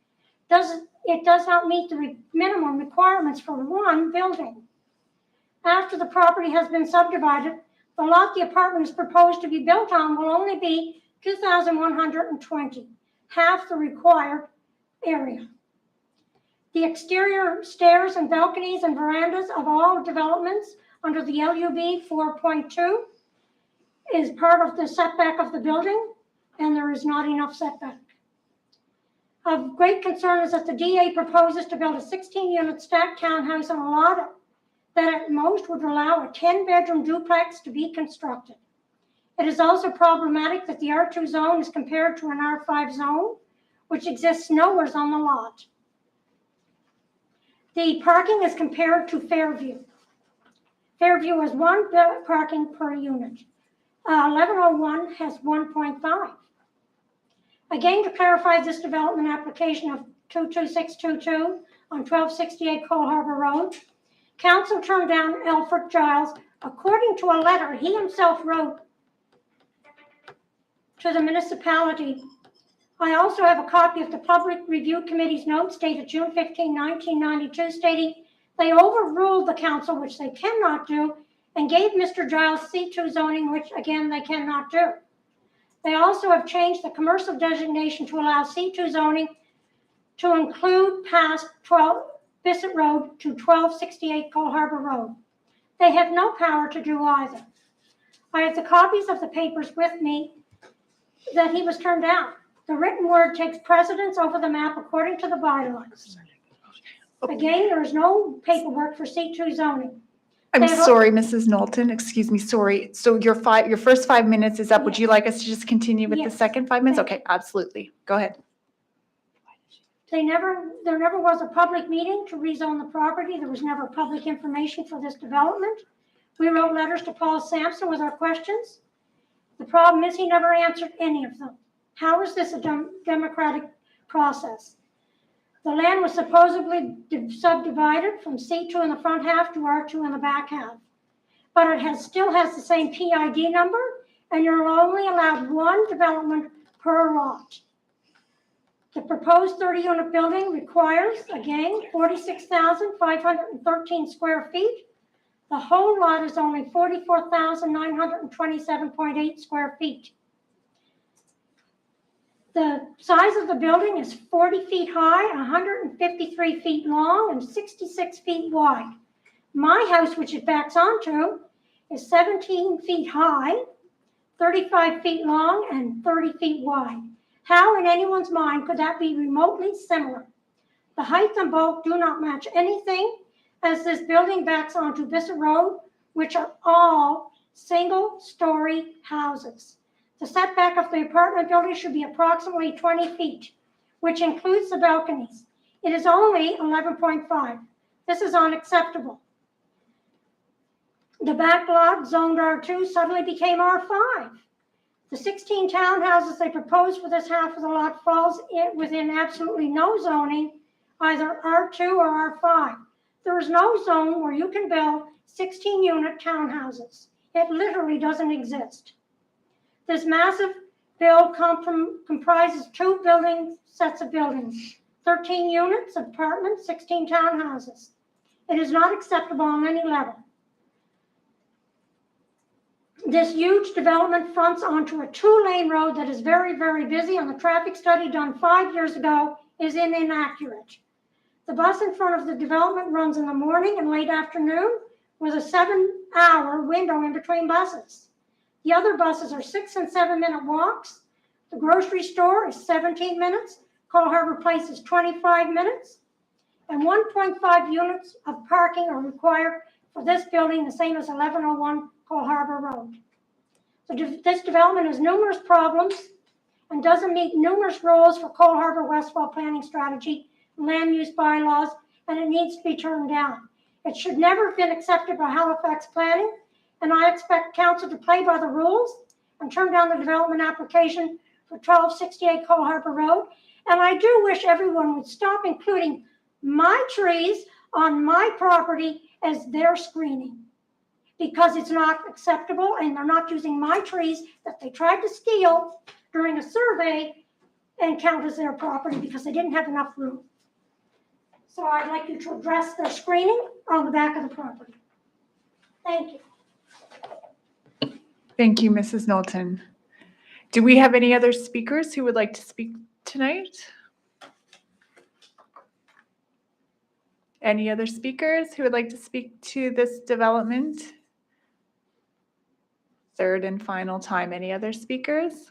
It does not meet the minimum requirements for one building. After the property has been subdivided, the lot the apartment is proposed to be built on will only be 2,120, half the required area. The exterior stairs and balconies and verandas of all developments under the LUB 4.2 is part of the setback of the building, and there is not enough setback. Of great concern is that the DA proposes to build a 16-unit stacked townhouse on a lot that at most would allow a 10-bedroom duplex to be constructed. It is also problematic that the R2 zone is compared to an R5 zone, which exists nowhere on the lot. The parking is compared to Fairview. Fairview has 1 parking per unit. 1101 has 1.5. Again, to clarify this development application of 22622 on 1268 Cole Harbour Road, council turned down Alfred Giles according to a letter he himself wrote to the municipality. I also have a copy of the Public Review Committee's notes dated June 15, 1992, stating they overruled the council, which they cannot do, and gave Mr. Giles C2 zoning, which again, they cannot do. They also have changed the commercial designation to allow C2 zoning to include past 12 Bissett Road to 1268 Cole Harbour Road. They have no power to do either. I have the copies of the papers with me that he was turned down. The written word takes precedence over the map according to the bylaws. Again, there is no paperwork for C2 zoning. I'm They have- sorry, Mrs. Knowlton, excuse me, sorry. So your first 5 minutes is up. Would you Yes. like us to just continue with the Yes. second 5 minutes? Thank Okay, absolutely. Go ahead. There never was a public meeting to rezone the property. There was never public information for this development. We wrote letters to Paul Sampson with our questions. The problem is he never answered any of them. How is this a democratic process? The land was supposedly subdivided from C2 in the front half to R2 in the back half. But it still has the same PID number, and you're only allowed one development per lot. The proposed 30-unit building requires, again, 46,513 square feet. The whole lot is only 44,927.8 square feet. The size of the building is 40 feet high, 153 feet long, and 66 feet wide. My house, which it backs onto, is 17 feet high, 35 feet long, and 30 feet wide. How in anyone's mind could that be remotely similar? The height and bulk do not match anything, as this building backs onto Bissett Road, which are all single-story houses. The setback of the apartment building should be approximately 20 feet, which includes the balconies. It is only 11.5. This is unacceptable. The back lot, zoned R2, suddenly became R5. The 16 townhouses they proposed for this half of the lot falls within absolutely no zoning, either R2 or R5. There is no zone where you can build 16-unit townhouses. It literally doesn't exist. This massive build comprises two sets of buildings, 13 units, apartments, 16 townhouses. It is not acceptable on any level. This huge development fronts onto a 2-lane road that is very, very busy, and the traffic study done 5 years ago is inaccurate. The bus in front of the development runs in the morning and late afternoon with a 7-hour window in between buses. The other buses are 6 and 7 minute walks. The grocery store is 17 minutes. Cole Harbour Place is 25 minutes. And 1.5 units of parking are required for this building, the same as 1101 Cole Harbour Road. So this development has numerous problems and doesn't meet numerous rules for Cole Harbour Westfall planning strategy, land use bylaws, and it needs to be turned down. It should never have been accepted by Halifax Planning, and I expect council to play by the rules and turn down the development application for 1268 Cole Harbour Road. And I do wish everyone would stop including my trees on my property as their screening, because it's not acceptable, and they're not using my trees that they tried to steal during a survey and count as their property because they didn't have enough room. So I'd like you to address their screening on the back of the property. Thank you. Thank you, Mrs. Knowlton. Do we have any other speakers who would like to speak tonight? Any other speakers who would like to speak to this development? Third and final time. Any other speakers?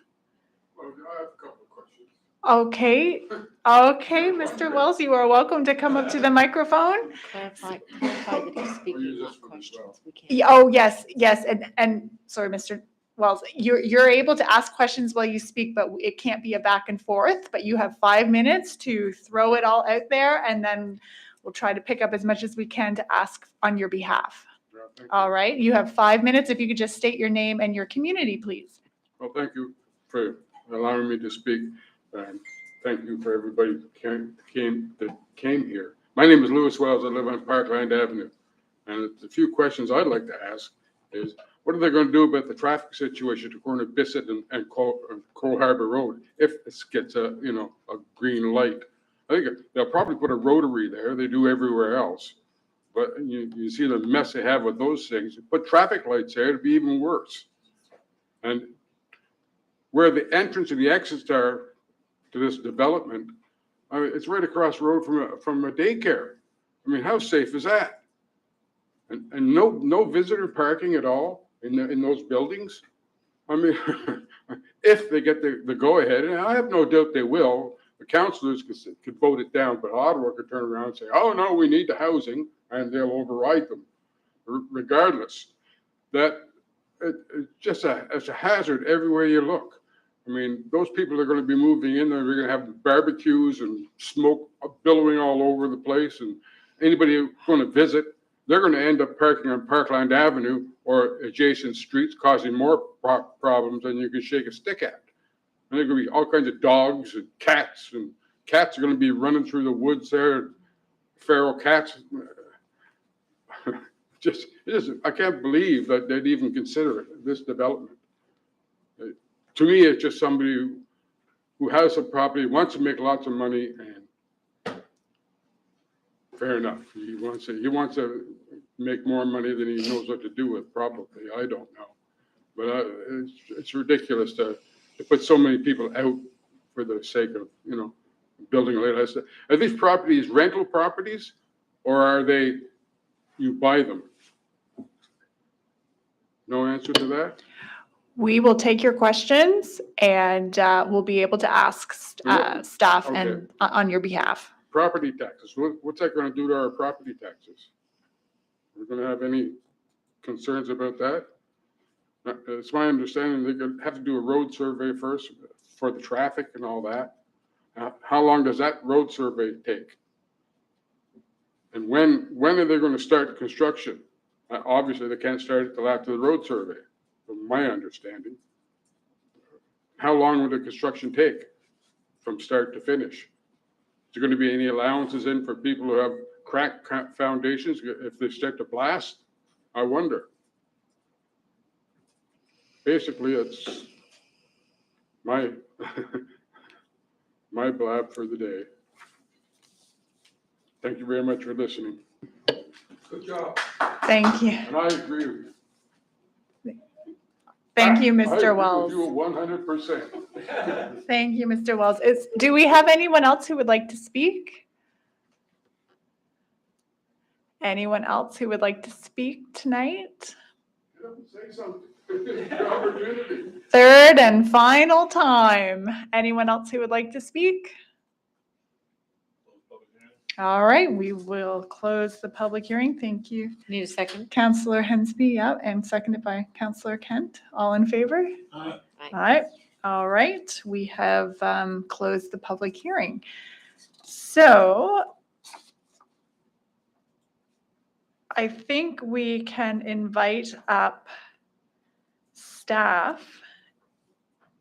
Well, I have a couple of questions. Okay, Mr. Wells, you are welcome to come up to the microphone. Clarify that he's speaking, We'll use not this one as questions. well. We can't. Oh, yes, and sorry, Mr. Wells, you're able to ask questions while you speak, but it can't be a back and forth, but you have 5 minutes to throw it all out there, and then we'll try to pick up as much as we can to ask on your behalf. Yeah, thank you. All right, you have 5 minutes. If you could just state your name and your community, please. Well, thank you for allowing me to speak. And thank you for everybody that came here. My name is Lewis Wells. I live on Parkland Avenue. And the few questions I'd like to ask is, what are they going to do about the traffic situation to corner Bissett and Cole Harbour Road if this gets a green light? I think they'll probably put a rotary there. They do everywhere else. But you see the mess they have with those things. Put traffic lights there, it'd be even worse. And where the entrance and the exits are to this development, I mean, it's right across the road from a daycare. I mean, how safe is that? And no visitor parking at all in those buildings. I mean, if they get the go ahead, and I have no doubt they will, the councillors could vote it down, but Ottawa could turn around and say, "Oh no, we need the housing," and they'll override them, regardless. That it's just it's a hazard everywhere you look. I mean, those people are going to be moving in there. They're going to have barbecues and smoke billowing all over the place, and anybody going to visit, they're going to end up parking on Parkland Avenue or adjacent streets, causing more problems than you can shake a stick at. And there are going to be all kinds of dogs and cats are going to be running through the woods there, feral cats. I can't believe that they'd even consider this development. To me, it's just somebody who has some property, wants to make lots of money, and fair enough. He wants to make more money than he knows what to do with, probably. I don't know. But it's ridiculous to put so many people out for the sake of, building a little. Are these properties rental properties, or are they, you buy them? No answer to that? We will take your questions and we'll be able to ask staff Okay. and on your behalf. Property taxes, what's that going to do to our property taxes? We're going to have any concerns about that? It's my understanding they're going to have to do a road survey first for the traffic and all that. How long does that road survey take? And when are they going to start construction? Obviously, they can't start it till after the road survey, from my understanding. How long will the construction take from start to finish? Is there going to be any allowances in for people who have cracked foundations if they start to blast? I wonder. Basically, it's my my blab for the day. Thank you very much for listening. Good job. Thank you. And I agree with you. Thank you, I Mr. agree Wells. with you 100%. Thank you, Mr. Wells. Do we have anyone else who would like to speak? Anyone else who would like to speak tonight? Say something. Your opportunity. Third and final time. Anyone else who would like to speak? All right, we will close the public hearing. Thank you, Need a second? Councillor Hensby, and seconded by Councillor Kent. All in favor? Aye. All right, all right. We have closed the public hearing. So I think we can invite up staff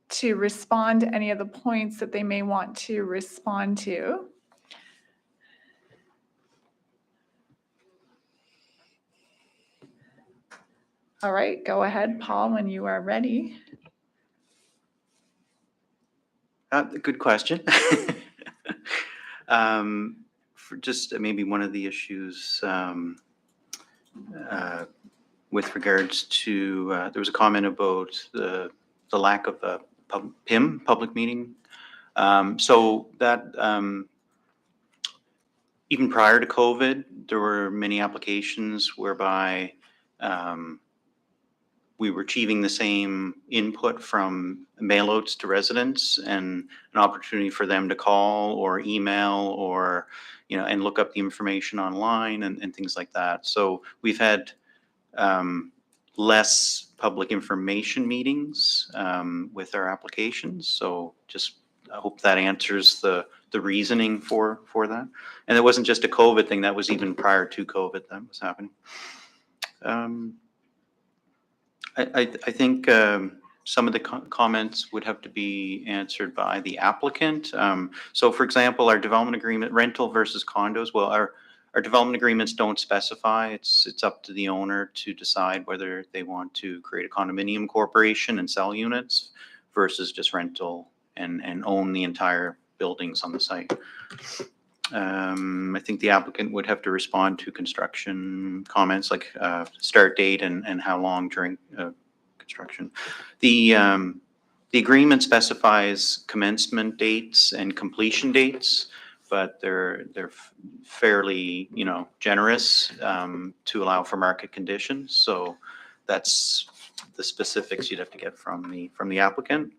to respond to any of the points that they may want to respond to. All right, go ahead, Paul, when you are ready. Good question. For just maybe one of the issues with regards to, there was a comment about the lack of a PIM, public meeting. So that even prior to COVID, there were many applications whereby we were achieving the same input from mailouts to residents and an opportunity for them to call or email or, and look up the information online and things like that. So we've had less public information meetings with our applications. So just I hope that answers the reasoning for that. And it wasn't just a COVID thing, that was even prior to COVID that was happening. I think some of the comments would have to be answered by the applicant. So for example, our development agreement, rental versus condos, well, our development agreements don't specify. It's up to the owner to decide whether they want to create a condominium corporation and sell units versus just rental and own the entire buildings on the site. I think the applicant would have to respond to construction comments like start date and how long during construction. The agreement specifies commencement dates and completion dates, but they're fairly, generous to allow for market conditions. So that's the specifics you'd have to get from the applicant.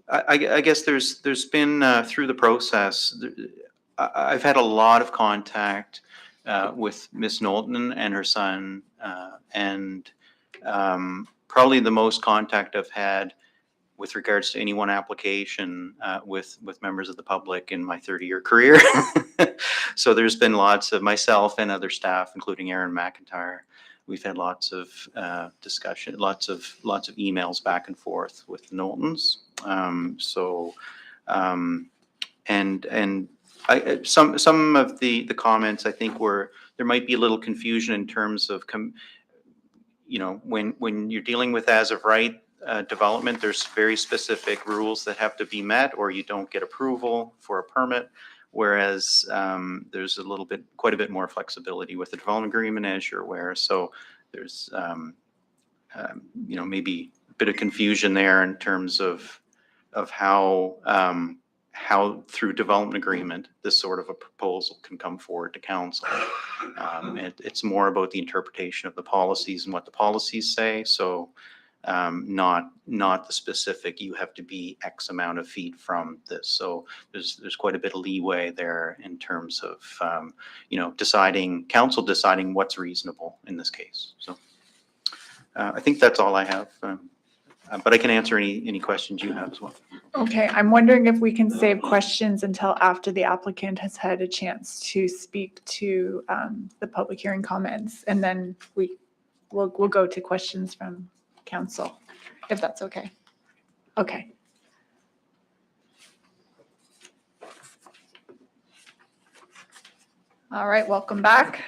I guess there's been through the process, I've had a lot of contact with Miss Knowlton and her son, and probably the most contact I've had with regards to any one application with members of the public in my 30-year career. So there's been lots of myself and other staff, including Aaron McIntyre. We've had lots of discussion, lots of emails back and forth with the Knowltons. Some of the comments I think there might be a little confusion in terms of when you're dealing with as of right development, there's very specific rules that have to be met, or you don't get approval for a permit. Whereas there's quite a bit more flexibility with the development agreement, as you're aware. So there's maybe a bit of confusion there in terms of how through development agreement this sort of a proposal can come forward to council. It's more about the interpretation of the policies and what the policies say. So not the specific, you have to be X amount of feet from this. So there's quite a bit of leeway there in terms of, council deciding what's reasonable in this case. So I think that's all I have. But I can answer any questions you have as well. Okay, I'm wondering if we can save questions until after the applicant has had a chance to speak to the public hearing comments, and then we'll go to questions from council, if that's okay. Okay. All right, welcome back.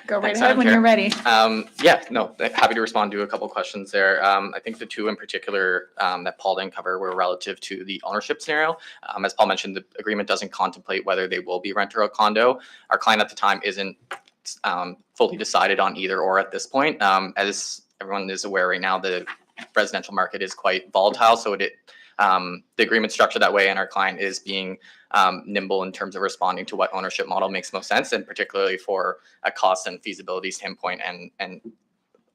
Go right Thanks, ahead Madam when Chair. you're ready. Happy to respond to a couple questions there. I think the two in particular that Paul didn't cover were relative to the ownership scenario. As Paul mentioned, the agreement doesn't contemplate whether they will be renter or condo. Our client at the time isn't fully decided on either or at this point. As everyone is aware right now, the residential market is quite volatile, so the agreement structured that way, and our client is being nimble in terms of responding to what ownership model makes most sense, and particularly for a cost and feasibility standpoint, and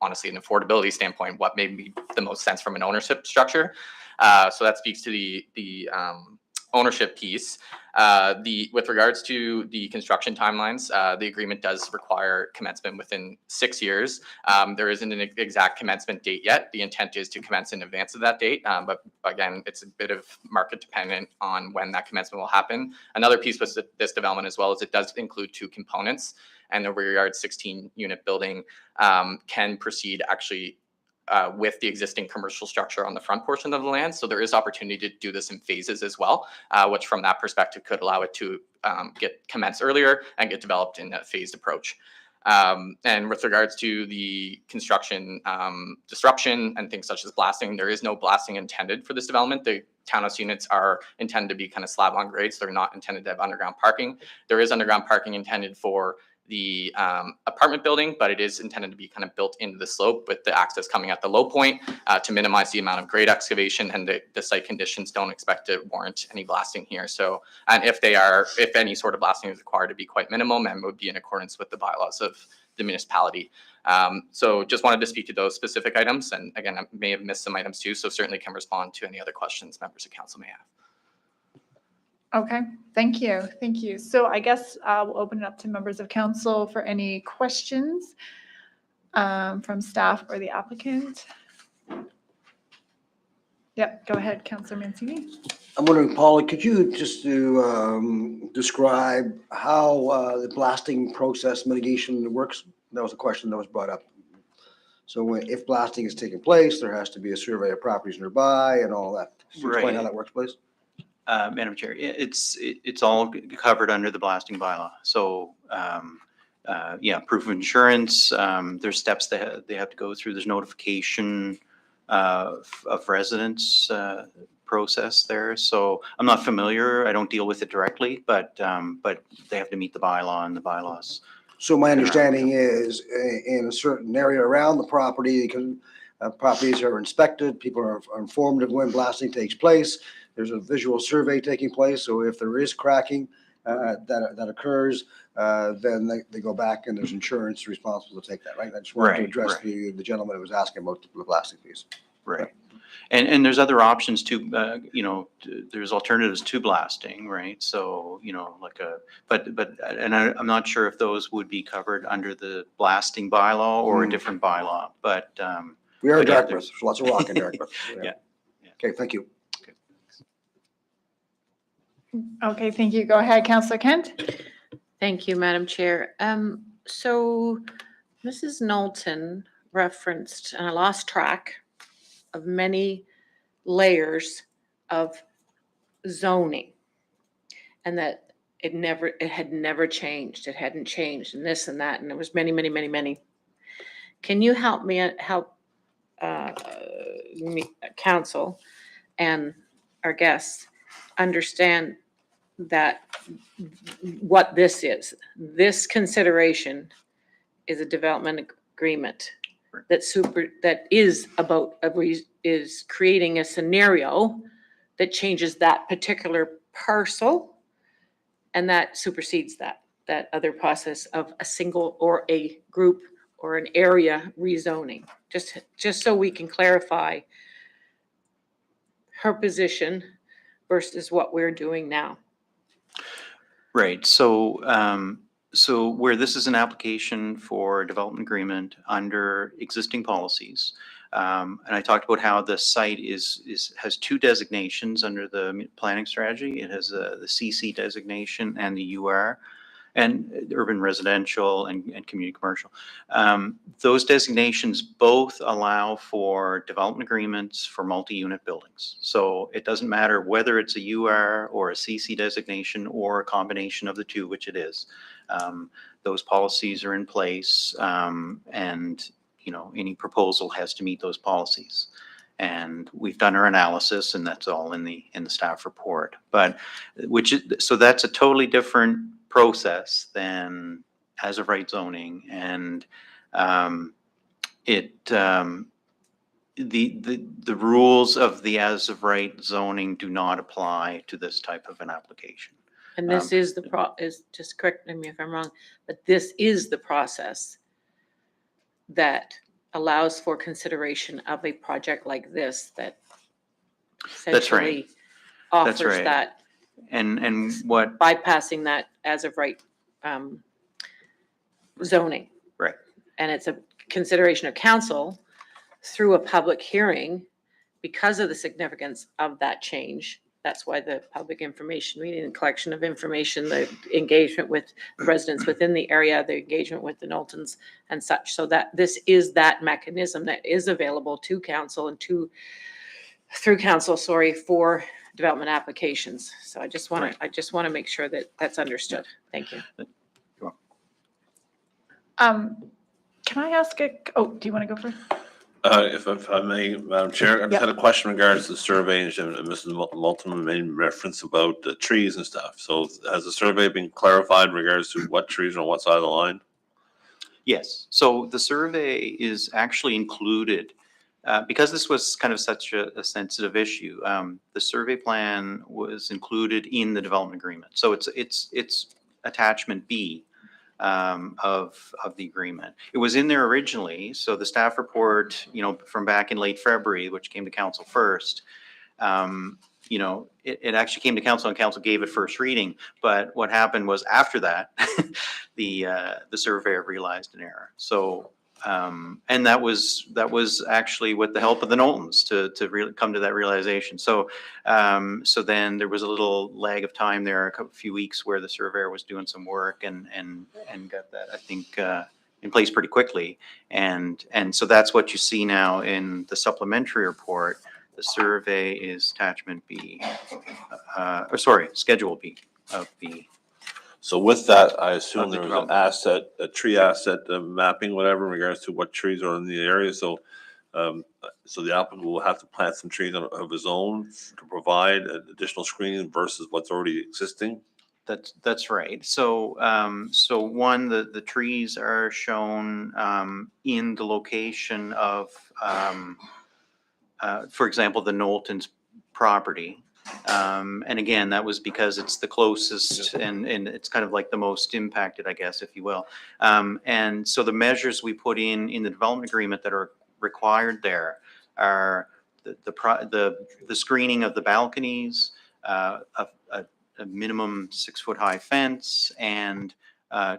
honestly an affordability standpoint, what may be the most sense from an ownership structure. So that speaks to the ownership piece. With regards to the construction timelines, the agreement does require commencement within 6 years. There isn't an exact commencement date yet. The intent is to commence in advance of that date, but again, it's a bit of market dependent on when that commencement will happen. Another piece with this development as well is it does include two components, and the rear yard 16-unit building can proceed actually with the existing commercial structure on the front portion of the land. So there is opportunity to do this in phases as well, which from that perspective could allow it to get commenced earlier and get developed in a phased approach. And with regards to the construction disruption and things such as blasting, there is no blasting intended for this development. The townhouse units are intended to be kind of slab on grade, so they're not intended to have underground parking. There is underground parking intended for the apartment building, but it is intended to be kind of built into the slope with the access coming at the low point to minimize the amount of grade excavation, and the site conditions don't expect to warrant any blasting here. So, and if any sort of blasting is required, to be quite minimum and would be in accordance with the bylaws of the municipality. So just wanted to speak to those specific items, and again, I may have missed some items too, so certainly can respond to any other questions members of council may have. Okay, thank you. Thank you. So I guess we'll open it up to members of council for any questions from staff or the applicant. Yep, go ahead, Councillor Mancini. I'm wondering, Paula, could you just describe how the blasting process mitigation works? That was a question that was brought up. So if blasting is taking place, there has to be a survey of properties nearby and all that. So explain how Right. that works, please. Madam Chair, it's all covered under the blasting bylaw. So, yeah, proof of insurance, there's steps that they have to go through. There's notification of residents process there. So I'm not familiar. I don't deal with it directly, but they have to meet the bylaw and the bylaws. So my understanding is in a certain area around the property, properties are inspected, people are informed of when blasting takes place. There's a visual survey taking place, so if there is cracking that occurs, then they go back and there's insurance responsible to take that, right? I just wanted to Right, address right. the gentleman who was asking about the blasting piece. Right. And there's other options too, there's alternatives to blasting, right? So, like I'm not sure if those would be covered under the blasting bylaw or a different bylaw, but. We are in But yeah, Dartmouth, there's- there's lots of rock in Dartmouth. Yeah. Okay, thank you. Okay, thank you. Go ahead, Councillor Kent. Thank you, Madam Chair. So Mrs. Knowlton referenced, and I lost track of many layers of zoning. And that it had never changed. It hadn't changed and this and that. And there was many, many, many, many. Can you help council and our guests understand that what this is? This consideration is a development agreement that is about is creating a scenario that changes that particular parcel, and that supersedes that other process of a single or a group or an area rezoning. Just so we can clarify her position versus what we're doing now. Right. So where this is an application for development agreement under existing policies, and I talked about how the site has two designations under the planning strategy. It has the CC designation and the UR, and urban residential and community commercial. Those designations both allow for development agreements for multi-unit buildings. So it doesn't matter whether it's a UR or a CC designation or a combination of the two, which it is. Those policies are in place, and any proposal has to meet those policies. And we've done our analysis, and that's all in the staff report. But so that's a totally different process than as of right zoning, and the rules of the as of right zoning do not apply to this type of an application. And this is just correct me if I'm wrong, but this is the process that allows for consideration of a project like this that That's right. essentially offers That's right. that, And what bypassing that as of right zoning. Right. And it's a consideration of council through a public hearing because of the significance of that change. That's why the public information meeting and collection of information, the engagement with residents within the area, the engagement with the Knowltons and such. So that this is that mechanism that is available to council and through council, for development applications. So I just want to make sure that that's understood. Thank you. Can I ask do you want to go first? If I may, Madam Chair, I just had a question in regards to the survey, and Mrs. Moulton made reference about the trees and stuff. So has the survey been clarified in regards to what trees are on what side of the line? Yes. So the survey is actually included because this was kind of such a sensitive issue. The survey plan was included in the development agreement. So it's attachment B of the agreement. It was in there originally. So the staff report, from back in late February, which came to council first, it actually came to council and council gave it first reading. But what happened was after that, the surveyor realized an error. So, and that was actually with the help of the Knowltons to really come to that realization. So, so then there was a little lag of time there, few weeks where the surveyor was doing some work and got that, I think, in place pretty quickly. And so that's what you see now in the supplementary report. The survey is attachment B, or sorry, Schedule B of B. So with that, I assume Of the there was an development. asset, a tree asset mapping, whatever, in regards to what trees are in the area. So the applicant will have to plant some trees of his own to provide additional screening versus what's already existing. That's right. So one, the trees are shown in the location of, for example, the Knowlton's property. And again, that was because it's the closest and it's kind of like the most impacted, I guess, if you will. And so the measures we put in the development agreement that are required there are the screening of the balconies, a minimum 6-foot high fence, and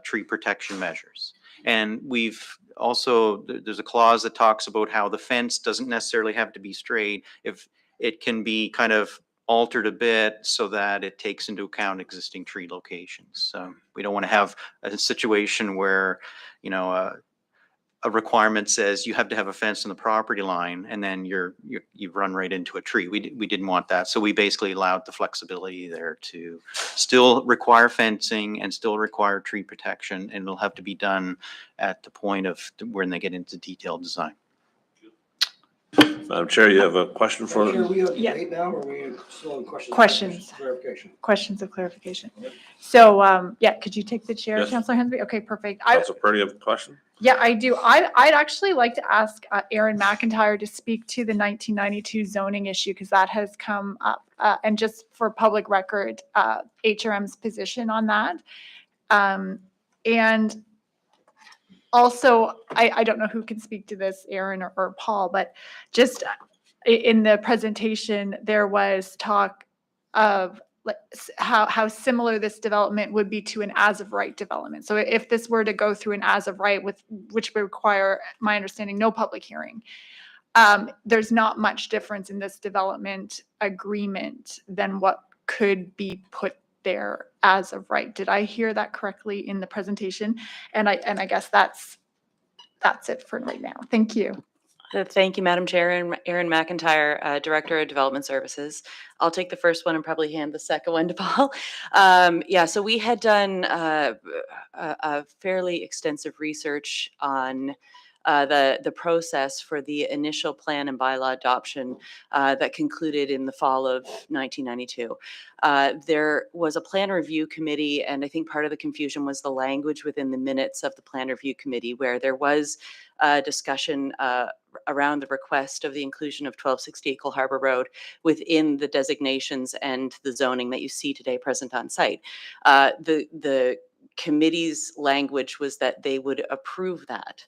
tree protection measures. And we've also, there's a clause that talks about how the fence doesn't necessarily have to be straight. If it can be kind of altered a bit so that it takes into account existing tree locations. We don't want to have a situation where, you know, a requirement says you have to have a fence on the property line and then you run right into a tree. We didn't want that. So we basically allowed the flexibility there to still require fencing and still require tree protection, and it'll have to be done at the point of when they get into detailed design. Madam Chair, you have a question for? Are we on Yeah. debate now, or are we still in questions? Questions. Clarification. Questions of clarification. So, yeah, could you take the chair, Yes. Councillor Hensby? Okay, perfect. Councilor Purdy, you have a question? Yeah, I do. I'd actually like to ask Aaron McIntyre to speak to the 1992 zoning issue, because that has come up. And just for public record, HRM's position on that. And also, I don't know who can speak to this, Aaron or Paul, but just in the presentation, there was talk of how similar this development would be to an as-of-right development. So if this were to go through an as-of-right, which would require, my understanding, no public hearing, there's not much difference in this development agreement than what could be put there as of right. Did I hear that correctly in the presentation? And I guess that's it for right now. Thank you. Thank you, Madam Chair, and Aaron McIntyre, Director of Development Services. I'll take the first one and probably hand the second one to Paul. Yeah, so we had done a fairly extensive research on the process for the initial plan and bylaw adoption that concluded in the fall of 1992. There was a plan review committee, and I think part of the confusion was the language within the minutes of the plan review committee, where there was discussion around the request of the inclusion of 1268 Cole Harbour Road within the designations and the zoning that you see today present on site. The committee's language was that they would approve that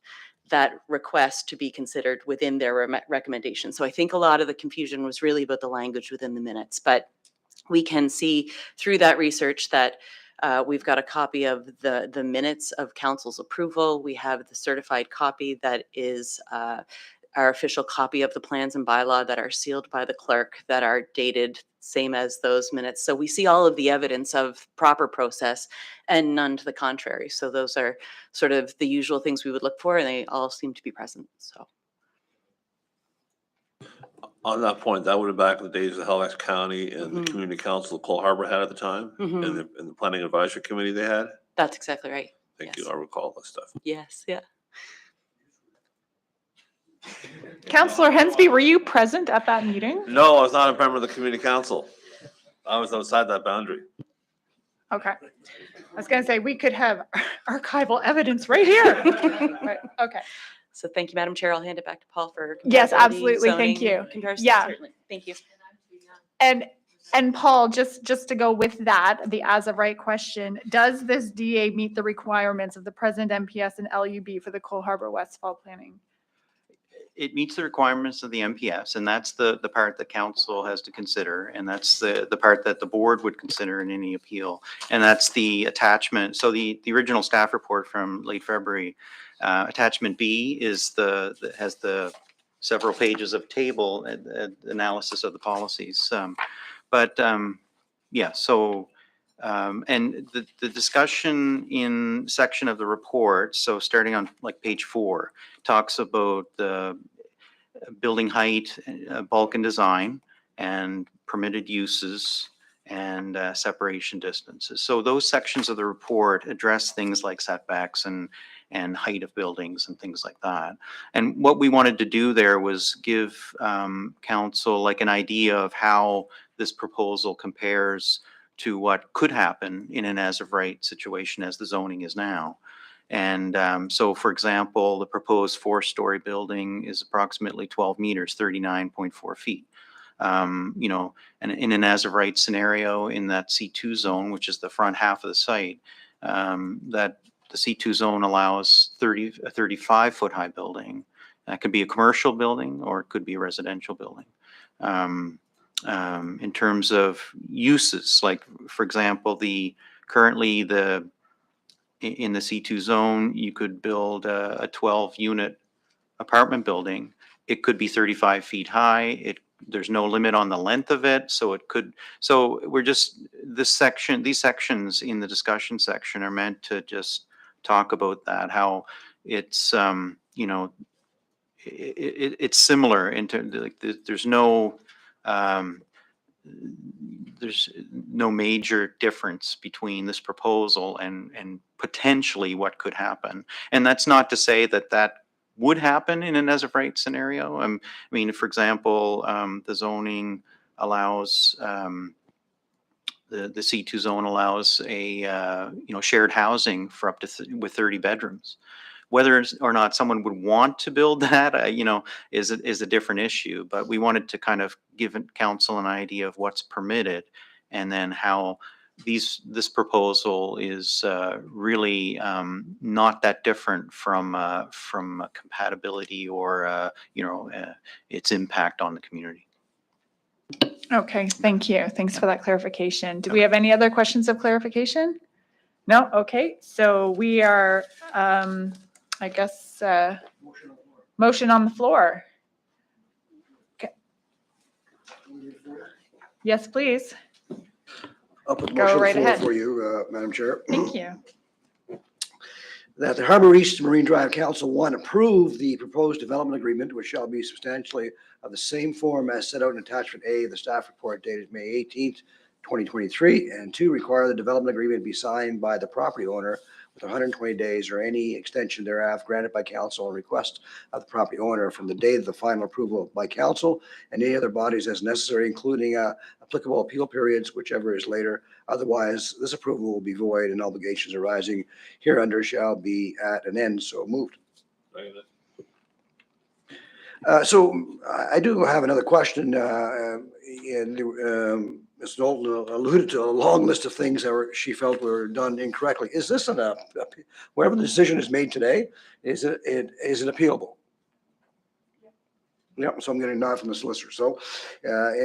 request to be considered within their recommendation. So I think a lot of the confusion was really about the language within the minutes, but we can see through that research that we've got a copy of the minutes of council's approval. We have the certified copy that is our official copy of the plans and bylaw that are sealed by the clerk, that are dated same as those minutes. So we see all of the evidence of proper process and none to the contrary. So those are sort of the usual things we would look for, and they all seem to be present. So. On that point, that would have back in the days of Halifax County and the community council Cole Harbour had at the time, and the planning advisory committee they had. That's exactly right. Thank Yes. you. I recall that stuff. Yes, yeah. Councillor Hensby, were you present at that meeting? No, I was not a member of the community council. I was outside that boundary. Okay. I was going to say, we could have archival evidence right here. Right, okay. So thank you, Madam Chair. I'll hand it back to Paul for Yes, compatibility, absolutely. Thank zoning you. comparison. Yeah. Certainly. Thank you. And Paul, just to go with that, the as of right question, does this DA meet the requirements of the present MPS and LUB for the Cole Harbour Westfall planning? It meets the requirements of the MPS, and that's the part that council has to consider, and that's the part that the board would consider in any appeal, and that's the attachment. So the original staff report from late February, attachment B is has the several pages of table and analysis of the policies. Yeah, so And the discussion in section of the report, so starting on like page 4, talks about the building height, bulk and design, and permitted uses and separation distances. So those sections of the report address things like setbacks and height of buildings and things like that. And what we wanted to do there was give council like an idea of how this proposal compares to what could happen in an as of right situation as the zoning is now. And so, for example, the proposed 4-story building is approximately 12 meters, 39.4 feet. You know, and in an as of right scenario in that C2 zone, which is the front half of the site, that the C2 zone allows a 35-foot high building. That could be a commercial building or it could be a residential building. In terms of uses, like for example, currently in the C2 zone, you could build a 12-unit apartment building. It could be 35 feet high. There's no limit on the length of it, so it could. So we're just these sections in the discussion section are meant to just talk about that, how it's you know, it's similar in terms like there's no major difference between this proposal and potentially what could happen. And that's not to say that that would happen in an as of right scenario. I mean, for example, the zoning allows the C2 zone allows a shared housing for up to with 30 bedrooms. Whether or not someone would want to build that, is a different issue. But we wanted to kind of give council an idea of what's permitted, and then how this proposal is really not that different from compatibility or its impact on the community. Okay, thank you. Thanks for that clarification. Do we have any other questions of clarification? No? Okay, so we are, I guess, motion on the floor. Okay. Yes, please. I'll put the Go motion on the right floor ahead. for you, Madam Chair. Thank you. That the Harbour East Marine Drive Council, 1, approve the proposed development agreement, which shall be substantially of the same form as set out in attachment A of the staff report dated May 18th, 2023, and 2, require the development agreement be signed by the property owner with 120 days or any extension thereof granted by council on request of the property owner from the date of the final approval by council and any other bodies as necessary, including applicable appeal periods, whichever is later. Otherwise, this approval will be void and obligations arising hereunder shall be at an end. So moved. So I do have another question. Ms. Knowlton alluded to a long list of things that she felt were done incorrectly. Is this whatever the decision is made today, is it appealable? Yeah, so I'm getting a nod from the solicitor. So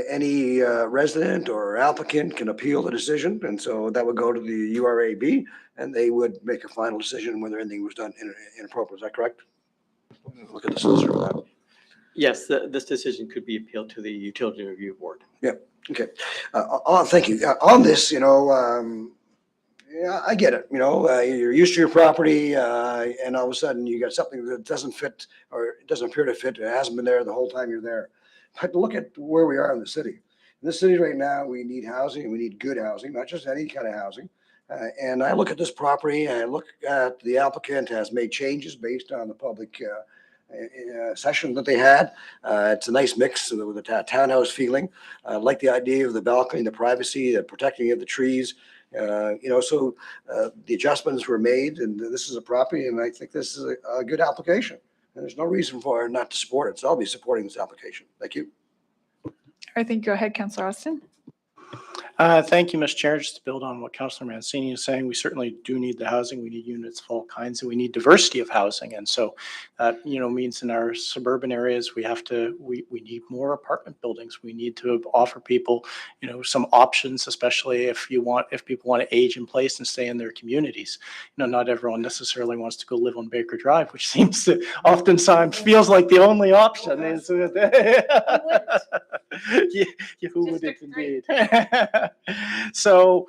any resident or applicant can appeal the decision, and so that would go to the URAB, and they would make a final decision whether anything was done inappropriate. Is that correct? Look at the solicitor for that. Yes, this decision could be appealed to the Utility Review Board. Yeah, okay. Thank you. On this, yeah, I get it. You're used to your property and all of a sudden you got something that doesn't fit or it doesn't appear to fit. It hasn't been there the whole time you're there. But look at where we are in the city. In the city right now, we need housing and we need good housing, not just any kind of housing. And I look at this property and I look at the applicant has made changes based on the public session that they had. It's a nice mix with a townhouse feeling. I like the idea of the balcony, the privacy, the protecting of the trees. So the adjustments were made, and this is a property, and I think this is a good application. And there's no reason for her not to support it. So I'll be supporting this application. Thank you. I think, go ahead, Councillor Austin. Thank you, Mr. Chair. Just to build on what Councillor Mancini is saying, we certainly do need the housing. We need units of all kinds, and we need diversity of housing. And so that, means in our suburban areas, we need more apartment buildings. We need to offer people, some options, especially if people want to age in place and stay in their communities. Not everyone necessarily wants to go live on Baker Drive, which seems to oftentimes feels like the only option. Who wouldn't indeed? So,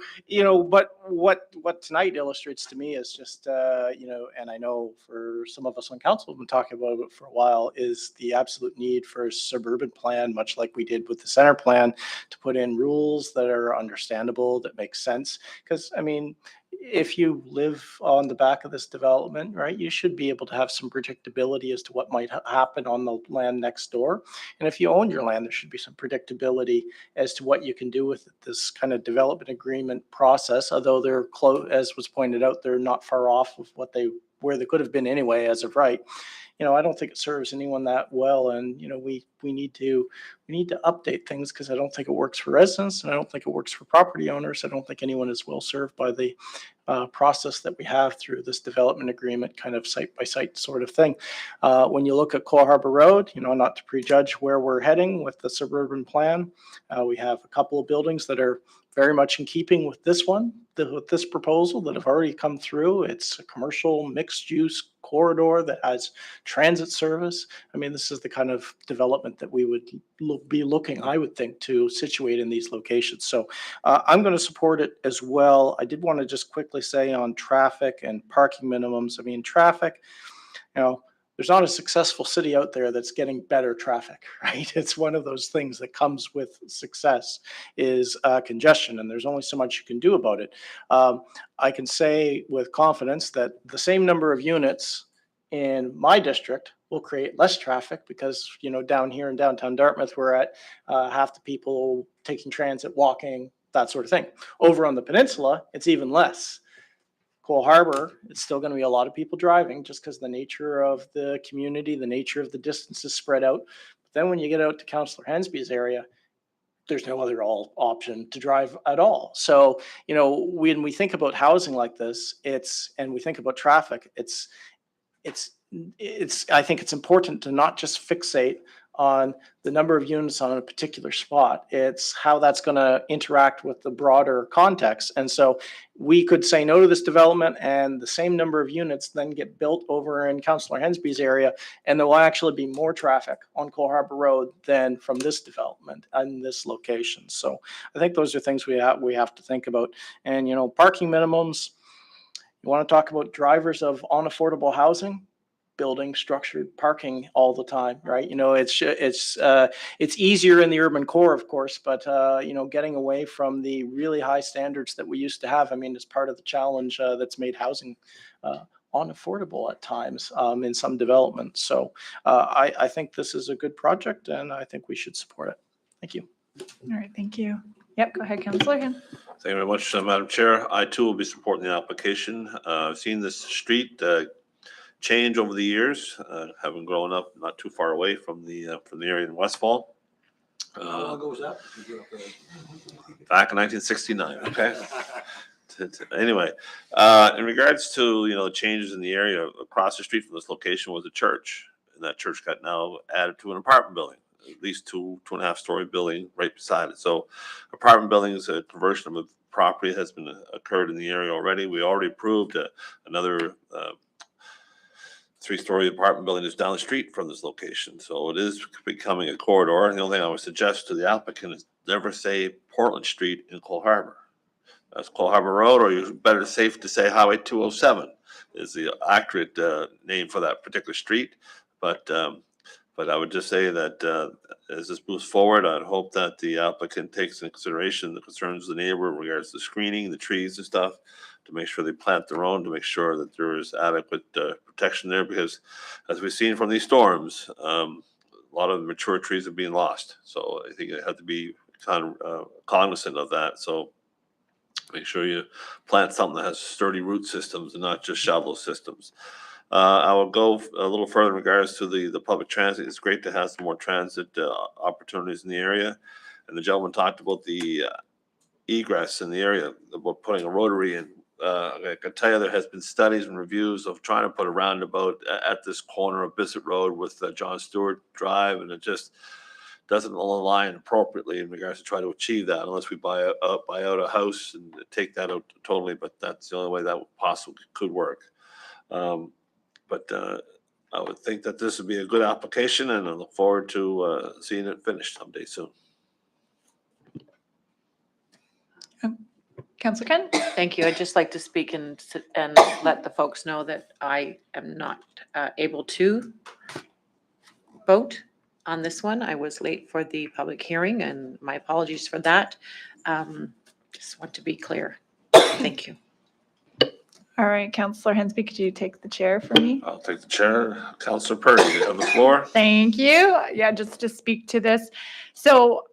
but what tonight illustrates to me is just, and I know for some of us on council have been talking about it for a while, is the absolute need for a suburban plan, much like we did with the center plan, to put in rules that are understandable, that make sense. Because, I mean, if you live on the back of this development, right, you should be able to have some predictability as to what might happen on the land next door. And if you own your land, there should be some predictability as to what you can do with this kind of development agreement process, although they're close, as was pointed out, they're not far off of where they could have been anyway as of right. I don't think it serves anyone that well, and we need to update things, because I don't think it works for residents, and I don't think it works for property owners. I don't think anyone is well served by the process that we have through this development agreement, kind of site by site sort of thing. When you look at Cole Harbour Road, not to prejudge where we're heading with the suburban plan, we have a couple of buildings that are very much in keeping with this one, with this proposal, that have already come through. It's a commercial mixed use corridor that has transit service. I mean, this is the kind of development that we would be looking, I would think, to situate in these locations. So I'm going to support it as well. I did want to just quickly say on traffic and parking minimums. I mean, traffic, there's not a successful city out there that's getting better traffic, right? It's one of those things that comes with success is congestion, and there's only so much you can do about it. I can say with confidence that the same number of units in my district will create less traffic, because down here in downtown Dartmouth, we're at half the people taking transit, walking, that sort of thing. Over on the peninsula, it's even less. Cole Harbour, it's still going to be a lot of people driving, just because the nature of the community, the nature of the distances spread out. But then when you get out to Councillor Hensby's area, there's no other option to drive at all. So, when we think about housing like this, and we think about traffic, I think it's important to not just fixate on the number of units on a particular spot. It's how that's going to interact with the broader context. And so we could say no to this development, and the same number of units then get built over in Councillor Hensby's area, and there will actually be more traffic on Cole Harbour Road than from this development and this location. So I think those are things we have to think about. And parking minimums. You want to talk about drivers of unaffordable housing? Building structured parking all the time, right? It's easier in the urban core, of course, but getting away from the really high standards that we used to have, I mean, is part of the challenge that's made housing unaffordable at times in some developments. So I think this is a good project, and I think we should support it. Thank you. All right, thank you. Yep, go ahead, Councillor. Thank you very much, Madam Chair. I too will be supporting the application. I've seen this street change over the years, having grown up not too far away from the area in Westfall. How long ago was that? Back in 1969. Okay. Anyway, in regards to the changes in the area, across the street from this location was a church, and that church got now added to an apartment building, at least two and a half story building right beside it. So, apartment buildings, a conversion of property has been occurred in the area already. We already approved another 3-story apartment building is down the street from this location. So it is becoming a corridor. And the only thing I would suggest to the applicant is never say Portland Street in Cole Harbour. That's Cole Harbour Road, or you better safe to say Highway 207 is the accurate name for that particular street. But I would just say that as this moves forward, I'd hope that the applicant takes into consideration the concerns of the neighbor in regards to screening, the trees and stuff, to make sure they plant their own, to make sure that there is adequate protection there, because as we've seen from these storms, a lot of mature trees are being lost. So I think you have to be kind of cognizant of that. So make sure you plant something that has sturdy root systems and not just shallow systems. I will go a little further in regards to the public transit. It's great to have some more transit opportunities in the area. And the gentleman talked about the egress in the area, about putting a rotary in. I can tell you there has been studies and reviews of trying to put a roundabout at this corner of Bissett Road with John Stewart Drive, and it just doesn't align appropriately in regards to try to achieve that unless we buy out a house and take that out totally. But that's the only way that possibly could work. But I would think that this would be a good application, and I look forward to seeing it finished someday soon. Councillor Kent? Thank you. I'd just like to speak and let the folks know that I am not able to vote on this one. I was late for the public hearing, and my apologies for that. Just want to be clear. Thank you. All right, Councillor Hensby, could you take the chair for me? I'll take the chair. Councillor Purdy, you have the floor. Thank you. Yeah, just to speak to this. So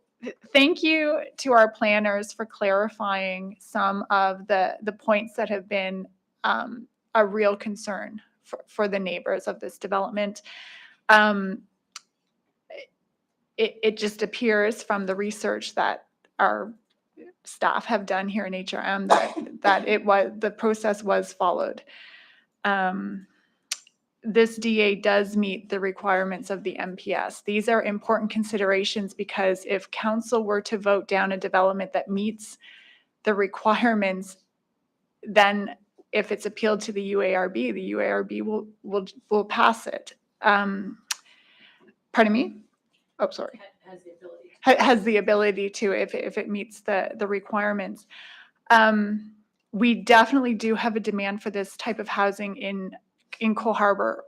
thank you to our planners for clarifying some of the points that have been a real concern for the neighbors of this development. It just appears from the research that our staff have done here in HRM that the process was followed. This DA does meet the requirements of the MPS. These are important considerations because if council were to vote down a development that meets the requirements, then if it's appealed to the UARB will pass it. Pardon me? Oh, sorry. Has the ability to if it meets the requirements. We definitely do have a demand for this type of housing in Cole Harbour.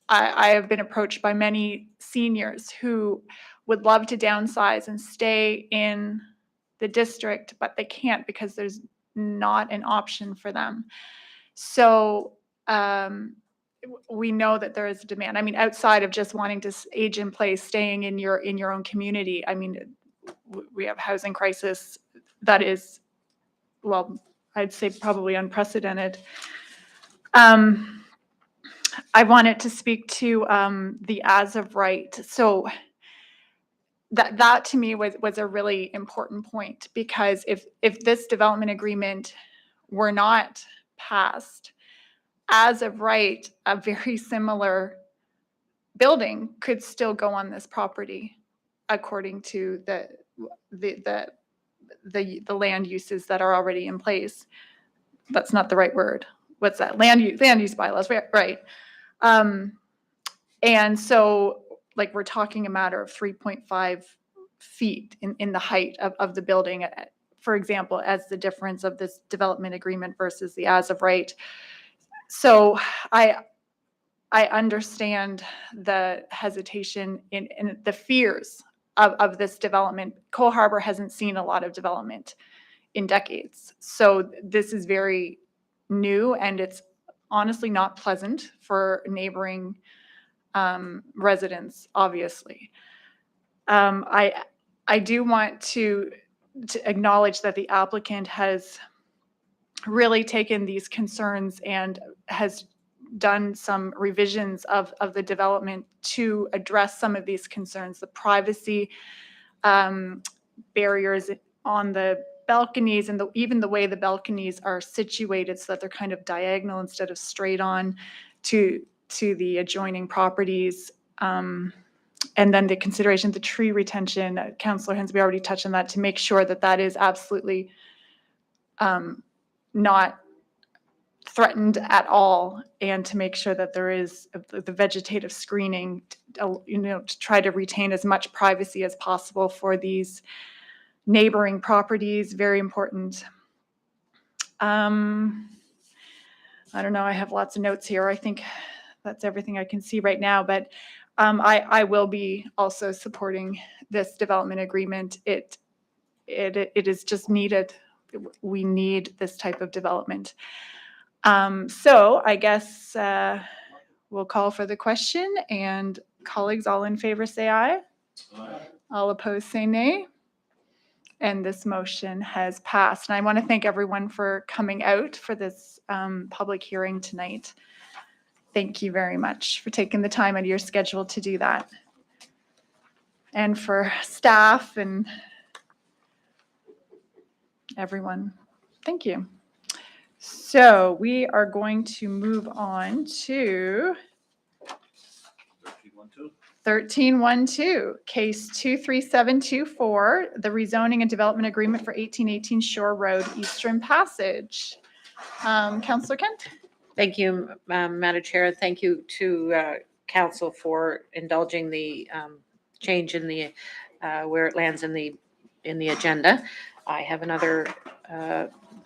I have been approached by many seniors who would love to downsize and stay in the district, but they can't because there's not an option for them. So we know that there is a demand. I mean, outside of just wanting to age in place, staying in your own community. I mean, we have housing crisis that is, well, I'd say probably unprecedented. I wanted to speak to the as of right. So that to me was a really important point because if this development agreement were not passed, as of right, a very similar building could still go on this property according to the land uses that are already in place. That's not the right word. What's that? Land use bylaws, right? And so, like, we're talking a matter of 3.5 feet in the height of the building, for example, as the difference of this development agreement versus the as of right. So I understand the hesitation in the fears of this development. Cole Harbour hasn't seen a lot of development in decades. So this is very new, and it's honestly not pleasant for neighboring residents, obviously. I do want to acknowledge that the applicant has really taken these concerns and has done some revisions of the development to address some of these concerns, the privacy barriers on the balconies and even the way the balconies are situated so that they're kind of diagonal instead of straight on to the adjoining properties. And then the consideration of the tree retention, Councillor Hensby already touched on that, to make sure that that is absolutely not threatened at all, and to make sure that there is the vegetative screening, to try to retain as much privacy as possible for these neighboring properties. Very important. I don't know, I have lots of notes here. I think that's everything I can see right now, but I will be also supporting this development agreement. It is just needed. We need this type of development. So I guess we'll call for the question, and colleagues, all in favor say aye. Aye. All opposed say nay. And this motion has passed. And I want to thank everyone for coming out for this public hearing tonight. Thank you very much for taking the time out of your schedule to do that. And for staff and everyone, thank you. So we are going to move on to 1312, case 23724, the rezoning and development agreement for 1818 Shore Road, Eastern Passage. Councillor Kent? Thank you, Madam Chair. Thank you to Council for indulging the change in the where it lands in the in the agenda. I have another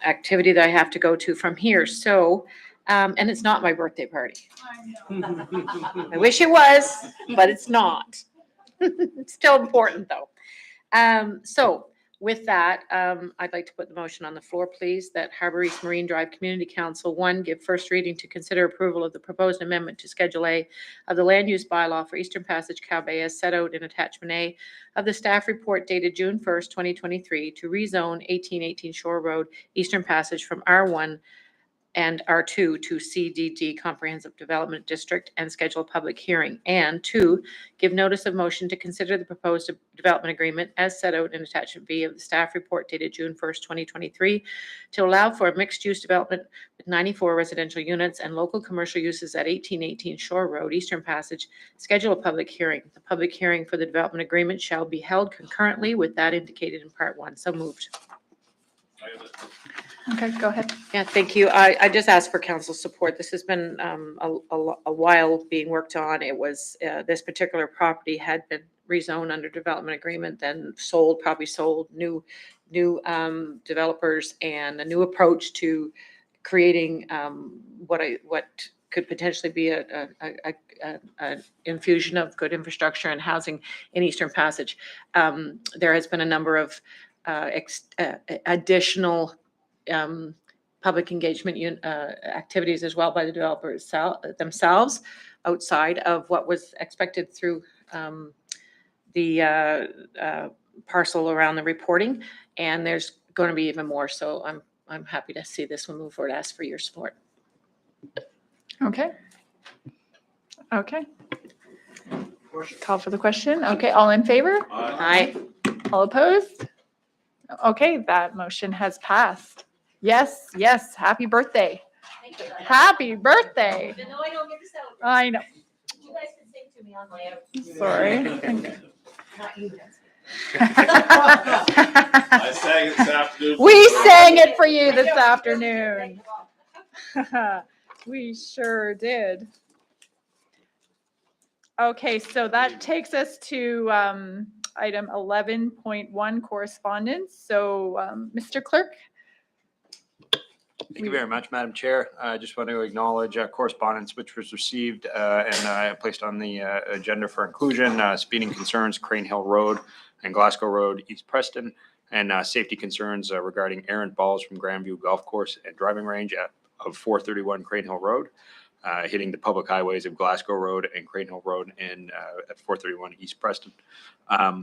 activity that I have to go to from here. So, and it's not my birthday party. I wish it was, but it's not. It's still important though. So with that, I'd like to put the motion on the floor, please, that Harbour East Marine Drive Community Council, one, give first reading to consider approval of the proposed amendment to Schedule A of the land use bylaw for Eastern Passage Cow Bay as set out in Attachment A of the staff report dated June 1st, 2023, to rezone 1818 Shore Road, Eastern Passage from R1 and R2 to CDD Comprehensive Development District and schedule a public hearing. And two, give notice of motion to consider the proposed development agreement as set out in Attachment B of the staff report dated June 1st, 2023, to allow for a mixed-use development with 94 residential units and local commercial uses at 1818 Shore Road, Eastern Passage. Schedule a public hearing. The public hearing for the development agreement shall be held concurrently with that indicated in Part 1. So moved. Okay, go ahead. Yeah, thank you. I just asked for council support. This has been a while being worked on. It was, this particular property had been rezoned under development agreement, then sold, probably sold, new developers and a new approach to creating what could potentially be an infusion of good infrastructure and housing in Eastern Passage. There has been a number of additional public engagement activities as well by the developers themselves outside of what was expected through the parcel around the reporting. And there's going to be even more. So I'm happy to see this one move forward. Ask for your support. Okay. Okay. Call for the question. Okay, all in favor? Aye. All opposed? Okay, that motion has passed. Yes, yes, happy birthday. Happy birthday. Even though I don't get to celebrate. I know, You guys can sing to me on my own. sorry. Not you, Jessica. I sang it this afternoon. We sang it for you this afternoon. We sure did. Okay, so that takes us to item 11.1 correspondence. So, Mr. Clerk? Thank you very much, Madam Chair. I just want to acknowledge correspondence which was received and placed on the agenda for inclusion. Speeding concerns, Crane Hill Road and Glasgow Road, East Preston, and safety concerns regarding errant balls from Grandview Golf Course and driving range of 431 Crane Hill Road, hitting the public highways of Glasgow Road and Crane Hill Road and at 431 East Preston.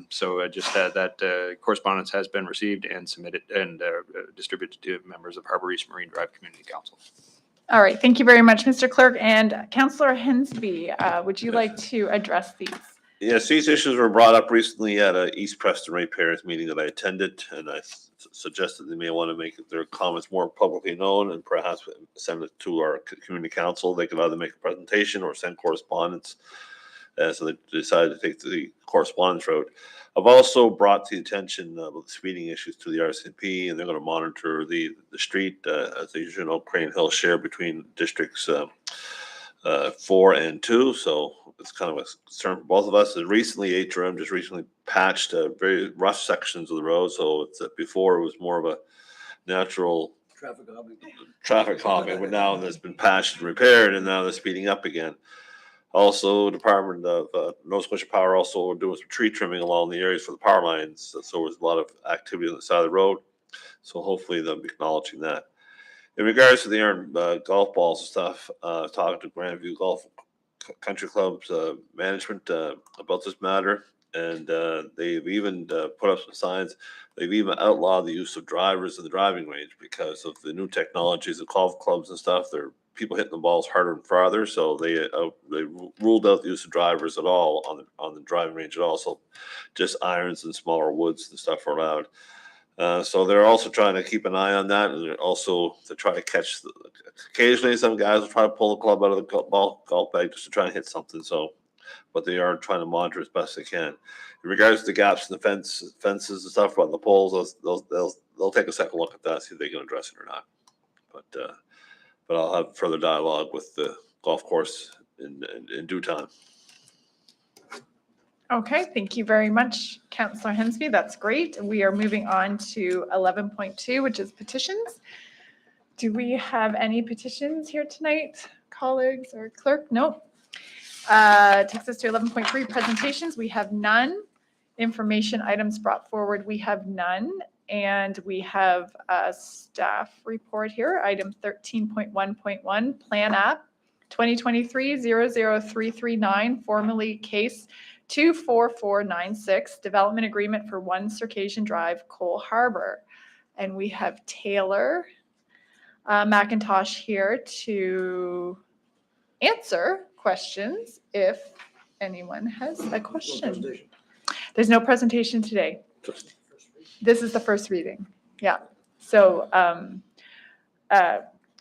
So just that correspondence has been received and submitted and distributed to members of Harbour East Marine Drive Community Council. All right, thank you very much, Mr. Clerk. And Councillor Hensby, would you like to address these? Yes, these issues were brought up recently at a East Preston ratepayers meeting that I attended, and I suggested they may want to make their comments more publicly known and perhaps send it to our community council. They could either make a presentation or send correspondence. So they decided to take the correspondence route. I've also brought to the attention of the speeding issues to the RCMP, and they're going to monitor the street as you know, Crane Hill share between districts 4 and 2. So it's kind of a concern for both of us. And recently, HRM just recently patched very rough sections of the road. So it's before it was more of a natural traffic calming, but now it's been patched and repaired, and now they're speeding up again. Also, Department of Nova Scotia Power also doing some tree trimming along the areas for the power lines. So there's a lot of activity on the side of the road. So hopefully they'll be acknowledging that. In regards to the errant golf balls and stuff, talking to Grandview Golf Country Club's management about this matter, and they've even put up some signs. They've even outlawed the use of drivers in the driving range because of the new technologies of golf clubs and stuff. They're people hitting the balls harder and farther, so they ruled out the use of drivers at all on the driving range at all. So just irons and smaller woods and stuff are allowed. So they're also trying to keep an eye on that, and also to try to catch. Occasionally, some guys will try to pull the club out of the golf bag just to try and hit something. So, but they are trying to monitor as best they can. In regards to the gaps in the fences and stuff on the poles, they'll take a second look at that, see if they can address it or not. But I'll have further dialogue with the golf course in due time. Okay, thank you very much, Councillor Hensby. That's great. We are moving on to 11.2, which is petitions. Do we have any petitions here tonight, colleagues or clerk? Nope. Takes us to 11.3, presentations. We have none. Information items brought forward, we have none. And we have a staff report here, item 13.1.1, Plan App 2023-00339, formerly case 24496, development agreement for 1 Circassian Drive, Cole Harbour. And we have Taylor McIntosh here to answer questions if anyone has a question. There's no presentation today. This is the first reading. Yeah. So,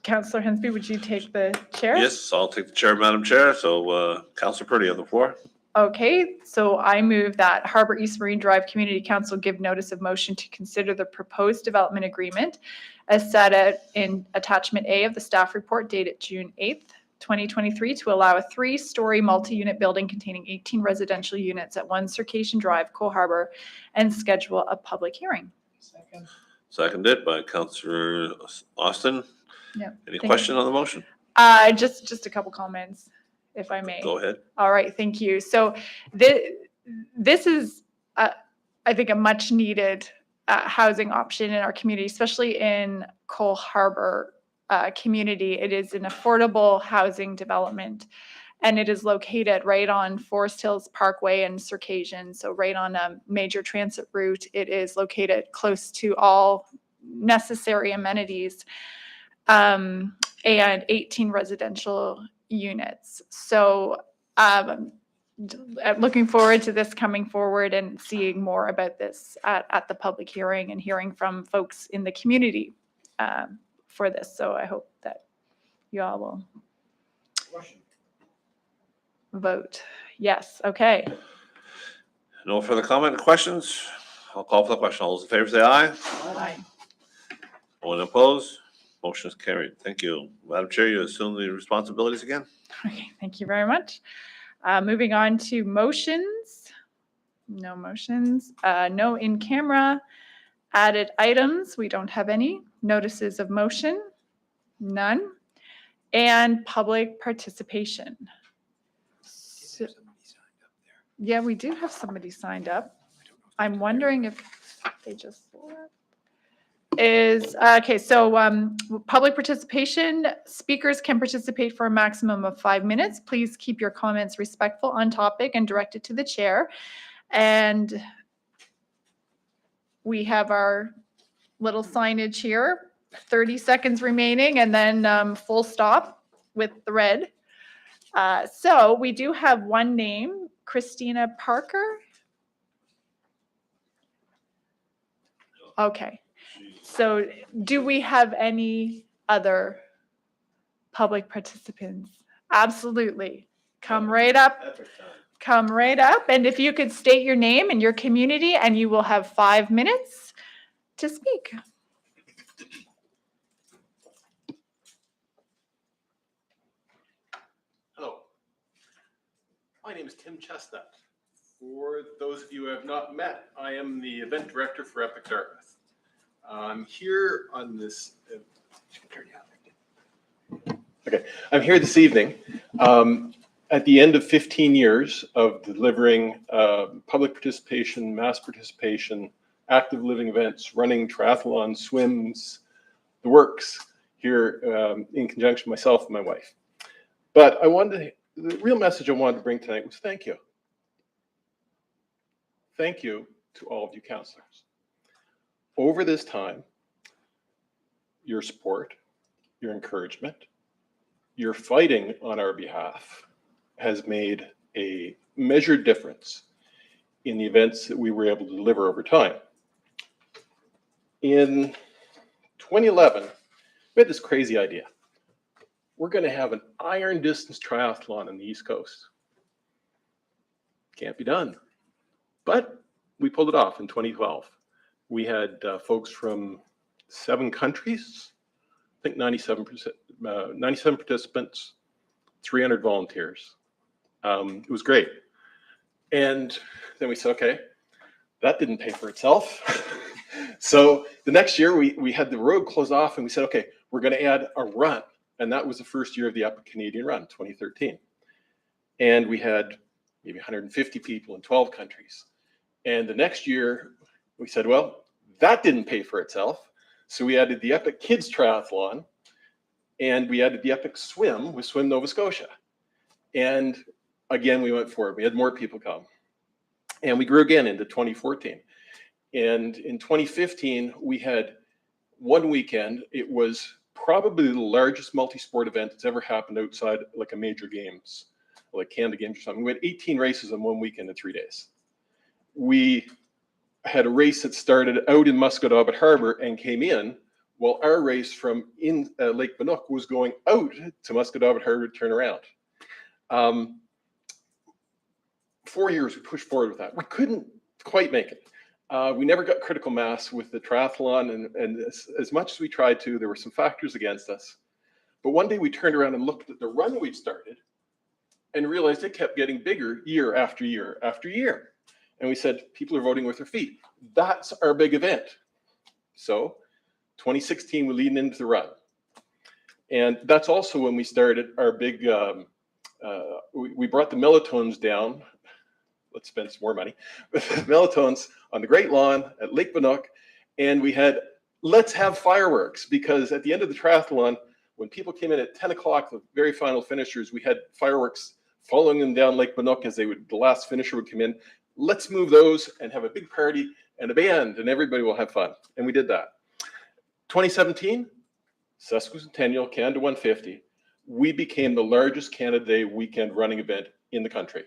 Councillor Hensby, would you take the chair? Yes, I'll take the chair, Madam Chair. So, Councillor Purdy on the floor. Okay, so I move that Harbour East Marine Drive Community Council give notice of motion to consider the proposed development agreement as set out in attachment A of the staff report dated June 8th, 2023, to allow a 3-story multi-unit building containing 18 residential units at 1 Circassian Drive, Cole Harbour, and schedule a public hearing. Seconded by Councillor Austin. Yeah. Any Thank question on the motion? Just a couple comments, if I may. Go ahead. All right, thank you. So this is, I think, a much needed housing option in our community, especially in Cole Harbour community. It is an affordable housing development, and it is located right on Forest Hills Parkway and Circassian, so right on a major transit route. It is located close to all necessary amenities, and 18 residential units. So I'm looking forward to this coming forward and seeing more about this at the public hearing and hearing from folks in the community for this. So I hope that you all will vote. Yes, okay. No further comment or questions? I'll call for the question. All those in favor say aye. Aye. Anyone opposed? Motion is carried. Thank you. Madam Chair, you assume the responsibilities again? Okay, thank you very much. Moving on to motions. No motions. No in camera. Added items, we don't have any. Notices of motion, none. And public participation. So, yeah, we do have somebody signed up. I'm wondering if they just left. Okay, so public participation, speakers can participate for a maximum of 5 minutes. Please keep your comments respectful, on topic, and directed to the chair. And we have our little signage here, 30 seconds remaining, and then full stop with the red. So we do have one name, Christina Parker. Okay. So do we have any other public participants? Absolutely. Come right up. Come right up. And if you could state your name and your community, and you will have 5 minutes to speak. Hello. My name is Tim Chestnut. For those of you who have not met, I am the event director for Epic Dartmouth. I'm here on this. Okay, I'm here this evening at the end of 15 years of delivering public participation, mass participation, active living events, running triathlon, swims, the works here in conjunction with myself and my wife. But the real message I wanted to bring tonight was thank you. Thank you to all of you councillors. Over this time, your support, your encouragement, your fighting on our behalf has made a measured difference in the events that we were able to deliver over time. In 2011, we had this crazy idea. We're going to have an iron distance triathlon on the East Coast. Can't be done. But we pulled it off in 2012. We had folks from 7 countries, I think 97 participants, 300 volunteers. It was great. And then we said, okay, that didn't pay for itself. So the next year we had the road closed off and we said, okay, we're going to add a run. And that was the first year of the Epic Canadian Run, 2013. And we had maybe 150 people in 12 countries. And the next year we said, well, that didn't pay for itself. So we added the Epic Kids Triathlon and we added the Epic Swim with Swim Nova Scotia. And again, we went forward. We had more people come. And we grew again into 2014. And in 2015, we had one weekend. It was probably the largest multi-sport event that's ever happened outside like a major games, like Canada Games or something. We had 18 races in one weekend in 3 days. We had a race that started out in Musquodoboit Harbour and came in, while our race from in Lake Banook was going out to Musquodoboit Harbour to turn around. 4 years we pushed forward with that. We couldn't quite make it. We never got critical mass with the triathlon, and as much as we tried to, there were some factors against us. But one day we turned around and looked at the run we'd started and realized it kept getting bigger year after year after year. And we said, people are voting with their feet. That's our big event. So 2016, we lead into the run. And that's also when we started our big, we brought the melatones down. Let's spend some more money with melatones on the Great Lawn at Lake Banook. And we had, let's have fireworks, because at the end of the triathlon, when people came in at 10 o'clock, the very final finishers, we had fireworks following them down Lake Banook as the last finisher would come in. Let's move those and have a big party and a band and everybody will have fun. And we did that. 2017, Sesquicentennial Canada 150. We became the largest Canada Day weekend running event in the country.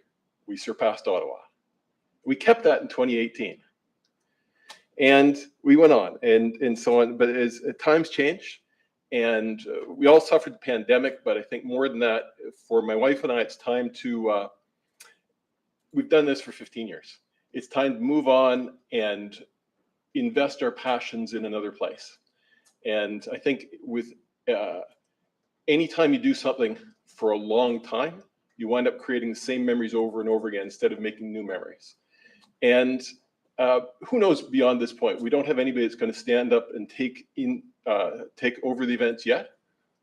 We surpassed Ottawa. We kept that in 2018. And we went on and so on. But as times change, and we all suffered the pandemic, but I think more than that, for my wife and I, it's time to, we've done this for 15 years. It's time to move on and invest our passions in another place. And I think with anytime you do something for a long time, you wind up creating the same memories over and over again instead of making new memories. And who knows beyond this point? We don't have anybody that's going to stand up and take over the events yet,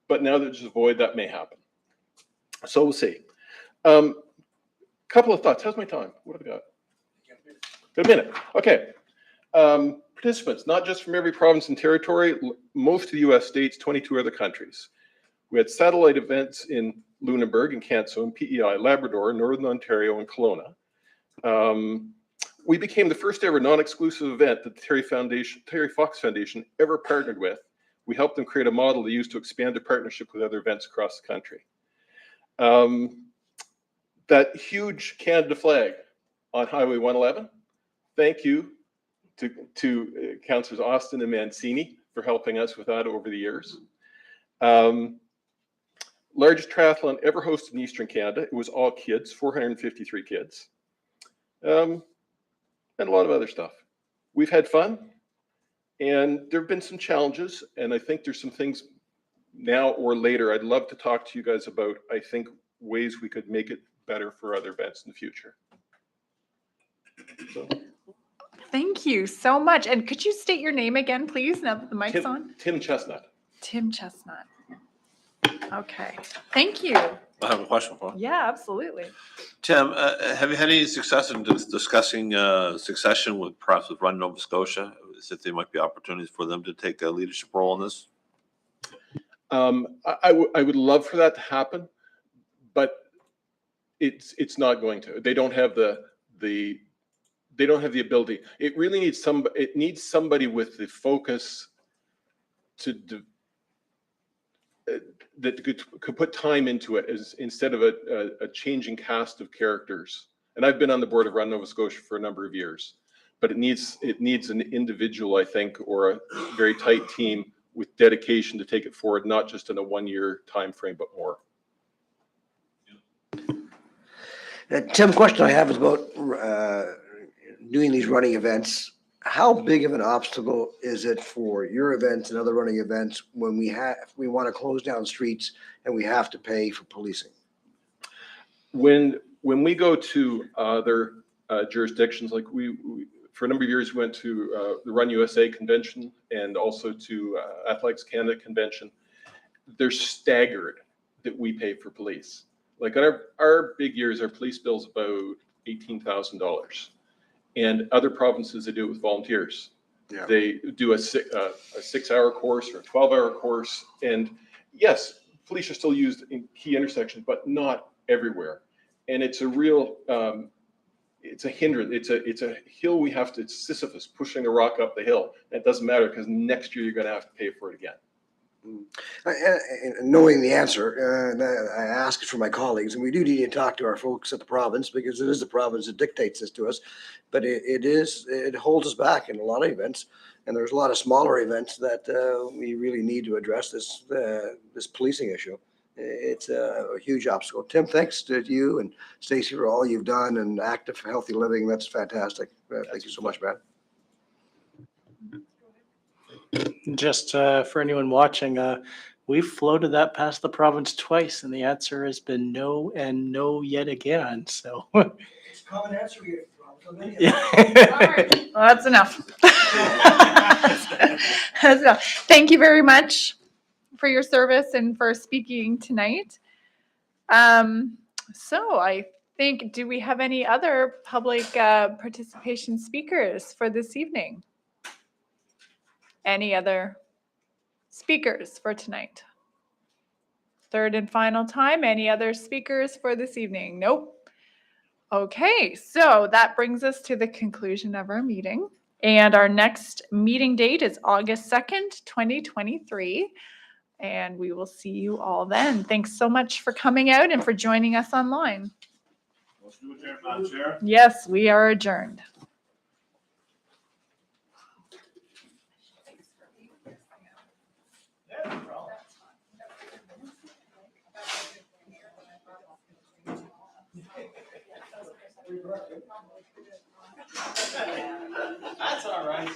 but now there's a void that may happen. So we'll see. Couple of thoughts. How's my time? What have I got? Got a minute. Okay. Participants, not just from every province and territory, most of the US states, 22 other countries. We had satellite events in Lunenburg and Canso and PEI, Labrador, Northern Ontario, and Kelowna. We became the first ever non-exclusive event that the Terry Fox Foundation ever partnered with. We helped them create a model they used to expand their partnership with other events across the country. That huge Canada flag on Highway 111, thank you to Councillors Austin and Mancini for helping us with that over the years. Largest triathlon ever hosted in Eastern Canada. It was all kids, 453 kids. And a lot of other stuff. We've had fun, and there have been some challenges, and I think there's some things now or later I'd love to talk to you guys about, I think, ways we could make it better for other events in the future. So. Thank you so much. And could you state your name again, please, now that the mic's on? Tim Chestnut. Tim Chestnut. Okay, thank you. I have a question for you. Yeah, absolutely. Tim, have you had any success in discussing succession with perhaps with Run Nova Scotia? If there might be opportunities for them to take a leadership role in this? I would love for that to happen, but it's not going to. They don't have the ability. It really needs somebody with the focus that could put time into it instead of a changing cast of characters. And I've been on the board of Run Nova Scotia for a number of years, but it needs an individual, I think, or a very tight team with dedication to take it forward, not just in a 1-year time frame, but more. Tim, question I have is about doing these running events. How big of an obstacle is it for your events and other running events when we want to close down streets and we have to pay for policing? When we go to other jurisdictions. Like for a number of years, we went to the Run USA convention and also to Athletics Canada convention. They're staggered that we pay for police. Like our big years, our police bill's about $18,000. And other provinces, they do it with volunteers. Yeah. They do a 6-hour course or a 12-hour course. And yes, police are still used in key intersections, but not everywhere. And it's a real, it's a hindrance. It's a hill we have to, it's Sisyphus pushing a rock up the hill. And it doesn't matter because next year you're going to have to pay for it again. Knowing the answer, and I ask it for my colleagues, and we do need to talk to our folks at the province because it is the province that dictates this to us. But it holds us back in a lot of events, and there's a lot of smaller events that we really need to address this policing issue. It's a huge obstacle. Tim, thanks to you and Stacy for all you've done and active, healthy living. That's fantastic. Thank you so much, man. Just for anyone watching, we've floated that past the province twice, and the answer has been no and no yet again. So It's a common answer here. yeah. Well, that's enough. That's enough. Thank you very much for your service and for speaking tonight. So I think, do we have any other public participation speakers for this evening? Any other speakers for tonight? Third and final time, any other speakers for this evening? Nope. Okay, so that brings us to the conclusion of our meeting. And our next meeting date is August 2nd, 2023. And we will see you all then. Thanks so much for coming out and for joining us online. Motion to adjourn, Madam Chair. Yes, we are adjourned. That's all right.